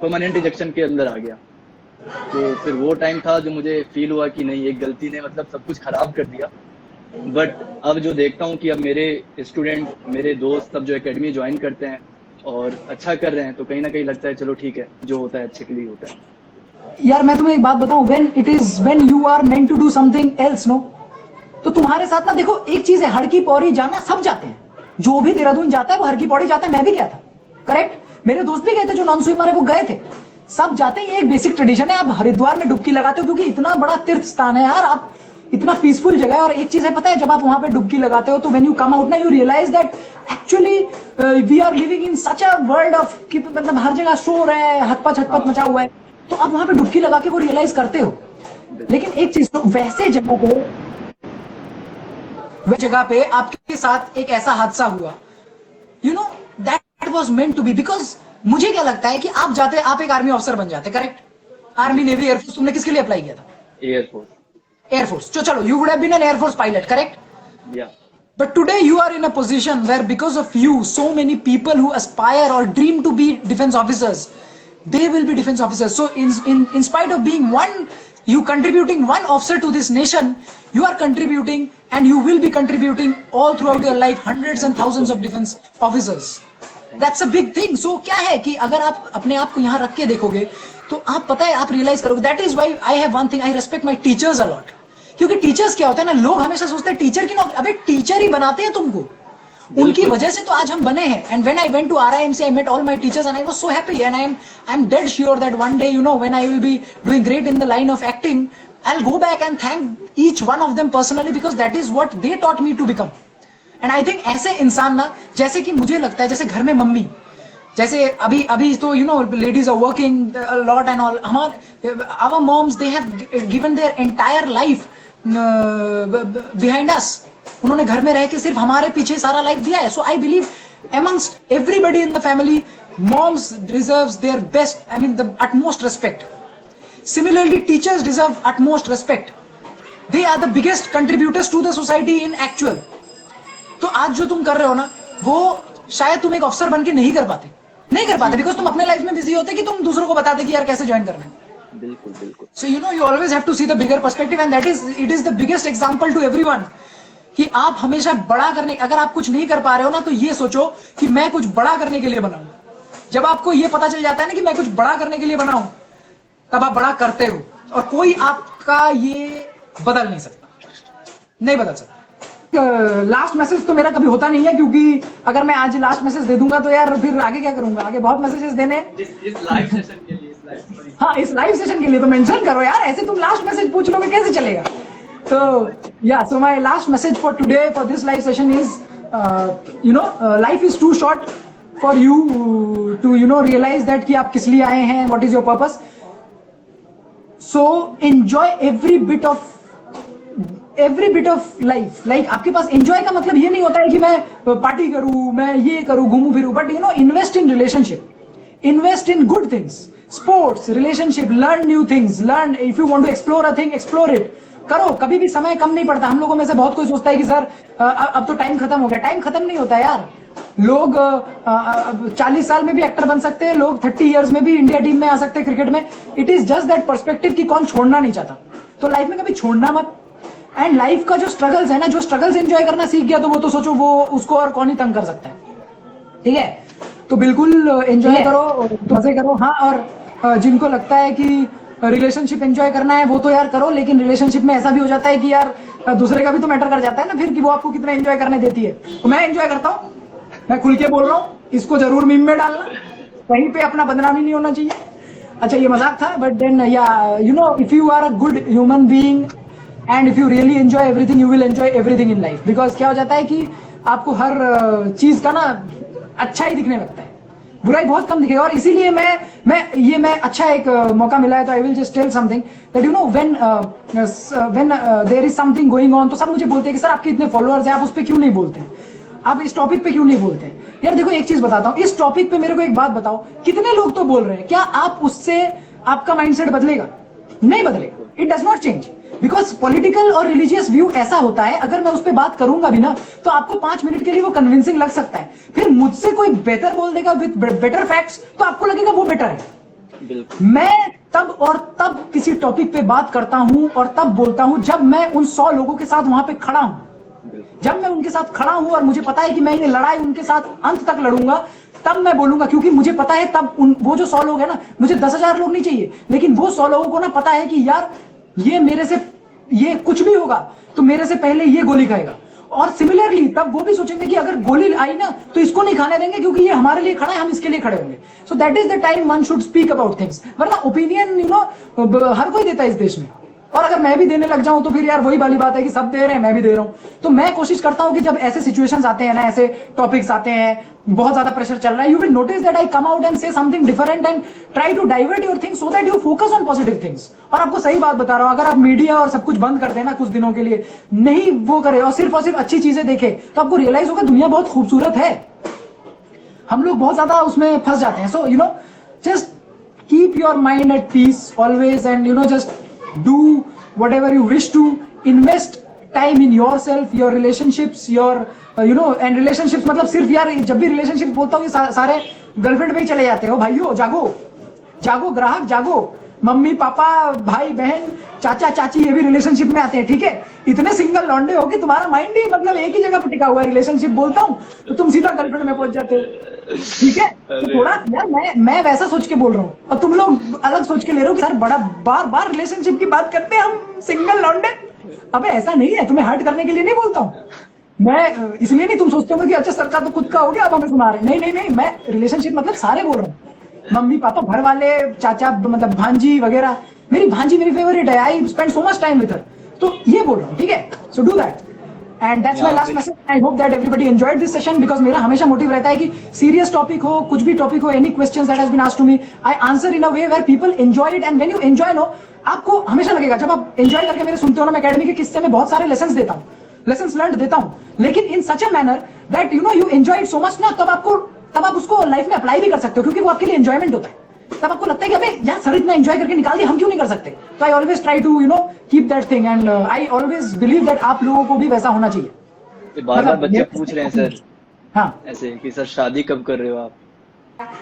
परमानेंट इंजेक्शन के अंदर आ गया। तो फिर वो टाइम था जो मुझे फील हुआ कि नहीं, एक गलती ने मतलब सब कुछ खराब कर दिया। बट अब जो देखता हूँ कि अब मेरे स्टूडेंट, मेरे दोस्त सब जो एकेडमी ज्वाइन करते हैं और अच्छा कर रहे हैं, तो कहीं ना कहीं लगता है चलो ठीक है, जो होता है अच्छे के लिए होता है। यार मैं तुम्हें एक बात बताऊं, when you are meant to do something else, no, तो तुम्हारे साथ ना देखो एक चीज है, हर की पौड़ी जाना सब जाते हैं, जो भी देहरादून जाता है वो हर की पौड़ी जाता है, मैं भी गया था, करेक्ट, मेरे दोस्त भी गए थे जो नॉन स्विमर है वो गए थे, सब जाते हैं, ये एक बेसिक ट्रेडिशन है। आप हरिद्वार में डुबकी लगाते हो क्योंकि इतना बड़ा तीर्थ स्थान है यार, आप इतना पीसफुल जगह है। और एक चीज है पता है, जब आप वहां पे डुबकी लगाते हो तो व्हेन यू कम आउट ना, you realise that actually we are living in such a world of, मतलब हर जगह शोर है, हटपट मचा हुआ है, तो आप वहां पे डुबकी लगा के वो रियलाइज करते हो। लेकिन एक चीज, तो वैसे जगह पे आपके साथ एक ऐसा हादसा हुआ, you know that was meant to be, because मुझे क्या लगता है कि आप जाते, आप एक आर्मी ऑफिसर बन जाते, करेक्ट, आर्मी नेवी एयरफोर्स, तुमने किसके लिए अप्लाई किया था? एयरफोर्स, तो चलो you would have been an air force pilot, correct, yeah, but today you are in a position where because of you so many people who aspire or dream to be defense officers, they will be defense officers. So in spite of being you contributing one officer to this nation, you are contributing and you will be contributing all throughout your life hundreds and thousands of defense officers. That's a big thing. So क्या है कि अगर आप अपने आप को यहाँ रख के देखोगे तो आप पता है, आप रियलाइज करोगे. That is why I have one thing, I respect my teachers a lot. क्योंकि टीचर्स क्या होता है ना, लोग हमेशा सोचते हैं टीचर की नौकरी, अबे टीचर ही बनाते हैं तुमको, उनकी वजह से तो आज हम बने हैं. And when I went to RIMC, I met all my teachers and I was so happy, and I am dead sure that one day, you know, when I will be doing great in the line of acting, I will go back and thank each one of them personally, because that is what they taught me to become. And I think ऐसे इंसान ना, जैसे कि मुझे लगता है जैसे घर में मम्मी, जैसे अभी तो you know ladies are working lot and all, our moms they have given their entire life behind us. उन्होंने घर में रह के सिर्फ हमारे पीछे सारा लाइफ दिया है. So I believe amongst everybody in the family, moms deserves their best, I mean the utmost respect. Similarly, teachers deserve utmost respect. They are the biggest contributors to the society in actual. तो आज जो तुम कर रहे हो ना, वो शायद तुम एक अफसर बन के नहीं कर पाते बिकॉज तुम अपने लाइफ में बिजी होते कि तुम दूसरों को बताते कि यार कैसे ज्वाइन करना है. बिल्कुल बिल्कुल. So you know, you always have to see the bigger perspective, and it is the biggest example to everyone कि आप हमेशा बड़ा करने, अगर आप कुछ नहीं कर पा रहे हो ना, तो ये सोचो कि मैं कुछ बड़ा करने के लिए बना हूं. जब आपको ये पता चल जाता है ना कि मैं कुछ बड़ा करने के लिए बना हूं, तब आप बड़ा करते हो, और कोई आपका ये बदल नहीं सकता. लास्ट मैसेज तो मेरा कभी होता नहीं है, क्योंकि अगर मैं आज लास्ट मैसेज दे दूंगा तो यार फिर आगे क्या करूंगा, आगे बहुत मैसेजेस देने इस लाइव सेशन के लिए. हाँ, इस लाइव सेशन के लिए तो मेंशन करो यार, ऐसे तुम लास्ट मैसेज पूछ लोगे कैसे चलेगा. So yeah, so my last message for today, for this live session is, life is too short for you to, realize that कि आप किस लिए आए हैं, what is your purpose. So enjoy every bit of life. Like आपके पास enjoy का मतलब ये नहीं होता है कि मैं पार्टी करूँ, मैं ये करूँ, घूमूं फिरूं, but invest in relationship, invest in good things, sports, relationship, learn new things, if you want to explore a thing, explore it. करो, कभी भी समय कम नहीं पड़ता. हम लोगों में से बहुत कोई सोचता है कि सर अब तो टाइम खत्म हो गया. टाइम खत्म नहीं होता यार. लोग 40 साल में भी एक्टर बन सकते हैं, लोग 30 इयर्स में भी इंडिया टीम में आ सकते हैं क्रिकेट में. It is just that perspective कि कौन छोड़ना नहीं चाहता. तो लाइफ में कभी छोड़ना मत. एंड लाइफ का जो स्ट्रगल्स है ना, जो स्ट्रगल्स एंजॉय करना सीख गया तो वो तो सोचो वो उसको और कौन ही तंग कर सकता है. ठीक है, तो बिल्कुल एंजॉय करो, मजे करो. हाँ, और जिनको लगता है कि रिलेशनशिप एंजॉय करना है वो तो यार करो, लेकिन रिलेशनशिप में ऐसा भी हो जाता है कि यार दूसरे का भी तो मैटर कर जाता है ना फिर, कि वो आपको कितना एंजॉय करने देती है. तो मैं एंजॉय करता हूँ, मैं खुल के बोल रहा हूँ, इसको जरूर मीम में डालना, कहीं पे अपना बदनामी नहीं होना चाहिए. अच्छा, ये मजाक था, but then if you are a good human being and if you really enjoy everything, you will enjoy everything in life. Because क्या हो जाता है कि आपको हर चीज का ना अच्छा ही दिखने लगता है, बुराई बहुत कम दिखेगा। और इसीलिए मैं अच्छा एक मौका मिला है तो I will just tell something that you know when there is something going on, तो सब मुझे बोलते हैं कि सर आपके इतने फॉलोअर्स हैं, आप उस पर क्यों नहीं बोलते, आप इस टॉपिक पे क्यों नहीं बोलते हैं। यार देखो एक चीज बताता हूँ, इस टॉपिक पे मेरे को एक बात बताओ, कितने लोग तो बोल रहे हैं, क्या आप उससे आपका माइंडसेट बदलेगा? नहीं बदलेगा, it does not change, because political और रिलीजियस व्यू ऐसा होता है, अगर मैं उस पर बात करूंगा भी ना तो आपको 5 मिनट के लिए वो कन्विंसिंग लग सकता है, फिर मुझसे कोई बेटर बोल देगा विद बेटर फैक्ट्स तो आपको लगेगा वो बेटर है। मैं तब और तब किसी टॉपिक पे बात करता हूं और तब बोलता हूं जब मैं उन 100 लोगों के साथ वहां पे खड़ा हूं, जब मैं उनके साथ खड़ा हूं और मुझे पता है कि मैं ये लड़ाई उनके साथ अंत तक लड़ूंगा, तब मैं बोलूंगा, क्योंकि मुझे पता है तब वो जो 100 लोग हैं ना, मुझे 10,000 लोग नहीं चाहिए, लेकिन वो 100 लोगों को ना पता है कि यार ये मेरे से, ये कुछ भी होगा तो मेरे से पहले ये गोली खाएगा, और सिमिलरली तब वो भी सोचेंगे कि अगर गोली आई ना तो इसको नहीं खाने देंगे क्योंकि ये हमारे लिए खड़ा है, हम इसके लिए खड़े होंगे। सो that is the time one should speak about things, वरना ओपिनियन यू नो हर कोई देता है इस देश में, और अगर मैं भी देने लग जाऊं तो फिर यार वही वाली बात है कि सब दे रहे हैं मैं भी दे रहा हूं। तो मैं कोशिश करता हूं कि जब ऐसे सिचुएशंस आते हैं ना, ऐसे टॉपिक्स आते हैं, बहुत ज्यादा प्रेशर चल रहा है, you will notice that I come out and say something different and try to divert your things so that you focus on positive things. और आपको सही बात बता रहा हूं, अगर आप मीडिया और सब कुछ बंद कर देना कुछ दिनों के लिए, नहीं वो करे और सिर्फ अच्छी चीजें देखे, तो आपको रियलाइज होगा दुनिया बहुत खूबसूरत है। हम लोग बहुत ज्यादा उसमें फंस जाते हैं। So you know just keep your mind at peace always and you know just do whatever you wish to, invest time in yourself, your relationships, your you know, and relationships मतलब सिर्फ यार, जब भी रिलेशनशिप बोलता हूँ ये सारे girlfriend में ही चले जाते हो। भाइयों जागो, जागो ग्राहक जागो, मम्मी पापा भाई बहन चाचा चाची ये भी रिलेशनशिप में आते हैं, ठीक है। इतने सिंगल लौंडे हो कि तुम्हारा माइंड ही मतलब एक ही जगह पर टिका हुआ है, रिलेशनशिप बोलता हूँ तो तुम सीधा गर्लफ्रेंड में पहुंच जाते हो, ठीक है। तो थोड़ा यार मैं वैसा सोच के बोल रहा हूँ और तुम लोग अलग सोच के ले रहे हो कि सर बड़ा बार बार रिलेशनशिप की बात करते हैं हम सिंगल लौंडे। अबे ऐसा नहीं है, तुम्हें हर्ट करने के लिए नहीं बोलता हूँ मैं, इसलिए नहीं तुम सोचते हो कि अच्छा सर का तो खुद का हो गया अब हमें सुना रहे, नहीं, मैं रिलेशनशिप मतलब सारे बोल रहा हूँ, मम्मी पापा घर वाले चाचा मतलब भांजी वगैरह। मेरी भांजी मेरी फेवरेट है, I spend so much time with her, तो ये बोल रहा हूँ, ठीक है। So do that and that's my last message. I hope that everybody enjoyed this session, because मेरा हमेशा मोटिव रहता है कि सीरियस टॉपिक हो, कुछ भी टॉपिक हो, any questions that has been asked to me, I answer in a way where people enjoy it. And when you enjoy no, आपको हमेशा लगेगा जब आप एंजॉय करके मेरे सुनते हो ना, मैं एकेडमी के किस्से में बहुत सारे लेसन्स देता हूँ, लेसन्स लर्न देता हूँ, लेकिन in such a manner that you know you enjoy it so much ना, तब आप उसको लाइफ में अप्लाई भी कर सकते हो, क्योंकि वो आपके लिए एंजॉयमेंट होता है। तब आपको लगता है कि अबे यार सर इतना एंजॉय करके निकाल दिया, हम क्यों नहीं कर सकते। तो I always try to you know keep that thing and I always believe that आप लोगों को भी वैसा होना चाहिए। बार-बार बच्चे पूछ रहे हैं सर, हाँ ऐसे कि सर शादी कब कर रहे हो आप?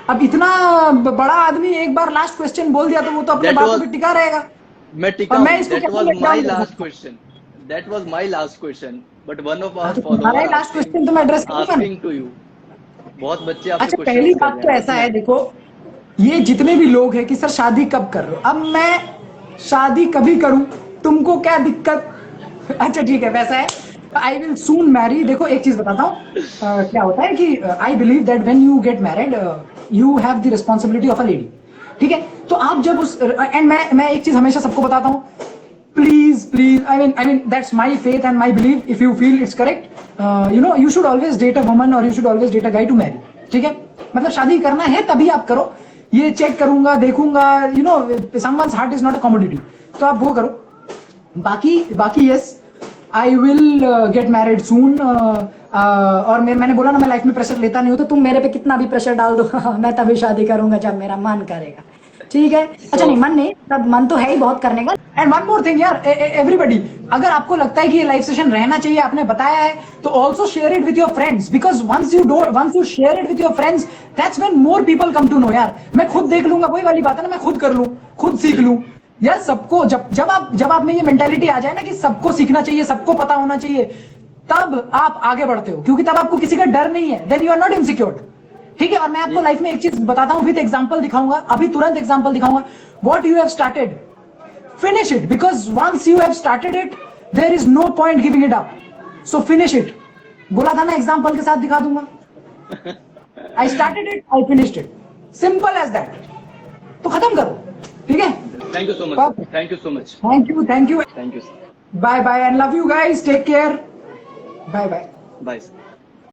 अब इतना बड़ा आदमी एक बार लास्ट क्वेश्चन बोल दिया तो वो तो अपने बातों पे टिका रहेगा। मैं टिका हूं। That was my last question. That was my last question. But one of our followers last question तो मैं एड्रेस asking to you. बहुत बच्चे आपसे अच्छा पहली बात तो ऐसा है, देखो ये जितने भी लोग हैं कि सर शादी कब कर रहे हो, अब मैं शादी कभी करूं, तुमको क्या दिक्कत? अच्छा ठीक है, वैसा है आई विल सून मैरी। देखो एक चीज बताता हूँ क्या होता है कि आई believe that when you get married you have the responsibility of a lady, ठीक है। तो आप जब उस एंड मैं एक चीज हमेशा सबको बताता हूँ, please I mean that's my faith and my believe, if you feel it's correct you know you should always date a woman और you should always date a guy to marry, ठीक है। मतलब शादी करना है तभी आप करो, ये चेक करूंगा देखूंगा, you know someone's heart is not a commodity, तो आप वो करो। बाकी yes I will get married soon. और मैंने बोला ना मैं लाइफ में प्रेशर लेता नहीं हूँ, तो तुम मेरे पे कितना भी प्रेशर डाल दो मैं तभी शादी करूंगा जब मेरा मन करेगा, ठीक है। अच्छा नहीं मन नहीं, तब मन तो है ही बहुत करने का। एंड वन मोर थिंग यार एवरीबडी, अगर आपको लगता है कि ये लाइफ सेशन रहना चाहिए, आपने बताया है, तो also share it with your friends, because once you share it with your friends that's when more people come to know. यार मैं खुद देख लूंगा, वही वाली बात है ना, मैं खुद कर लूं, खुद सीख लूं यार। सबको जब आप में ये मेंटालिटी आ जाए ना कि सबको सीखना चाहिए, सबको पता होना चाहिए, तब आप आगे बढ़ते हो, क्योंकि तब आपको किसी का डर नहीं है, then you are not insecure, ठीक है। और मैं आपको लाइफ में एक चीज बताता हूं, विद एग्जांपल दिखाऊंगा, अभी तुरंत एग्जांपल दिखाऊंगा। What you have started finish it, because once you have started it there is no point giving it up, so finish it. बोला था ना एग्जांपल के साथ दिखा दूंगा, I started it I finished it, simple as that. तो खत्म करो, ठीक है। Thank you so much, thank you so much, thank you thank you, bye bye and love you guys, take care, bye bye bye.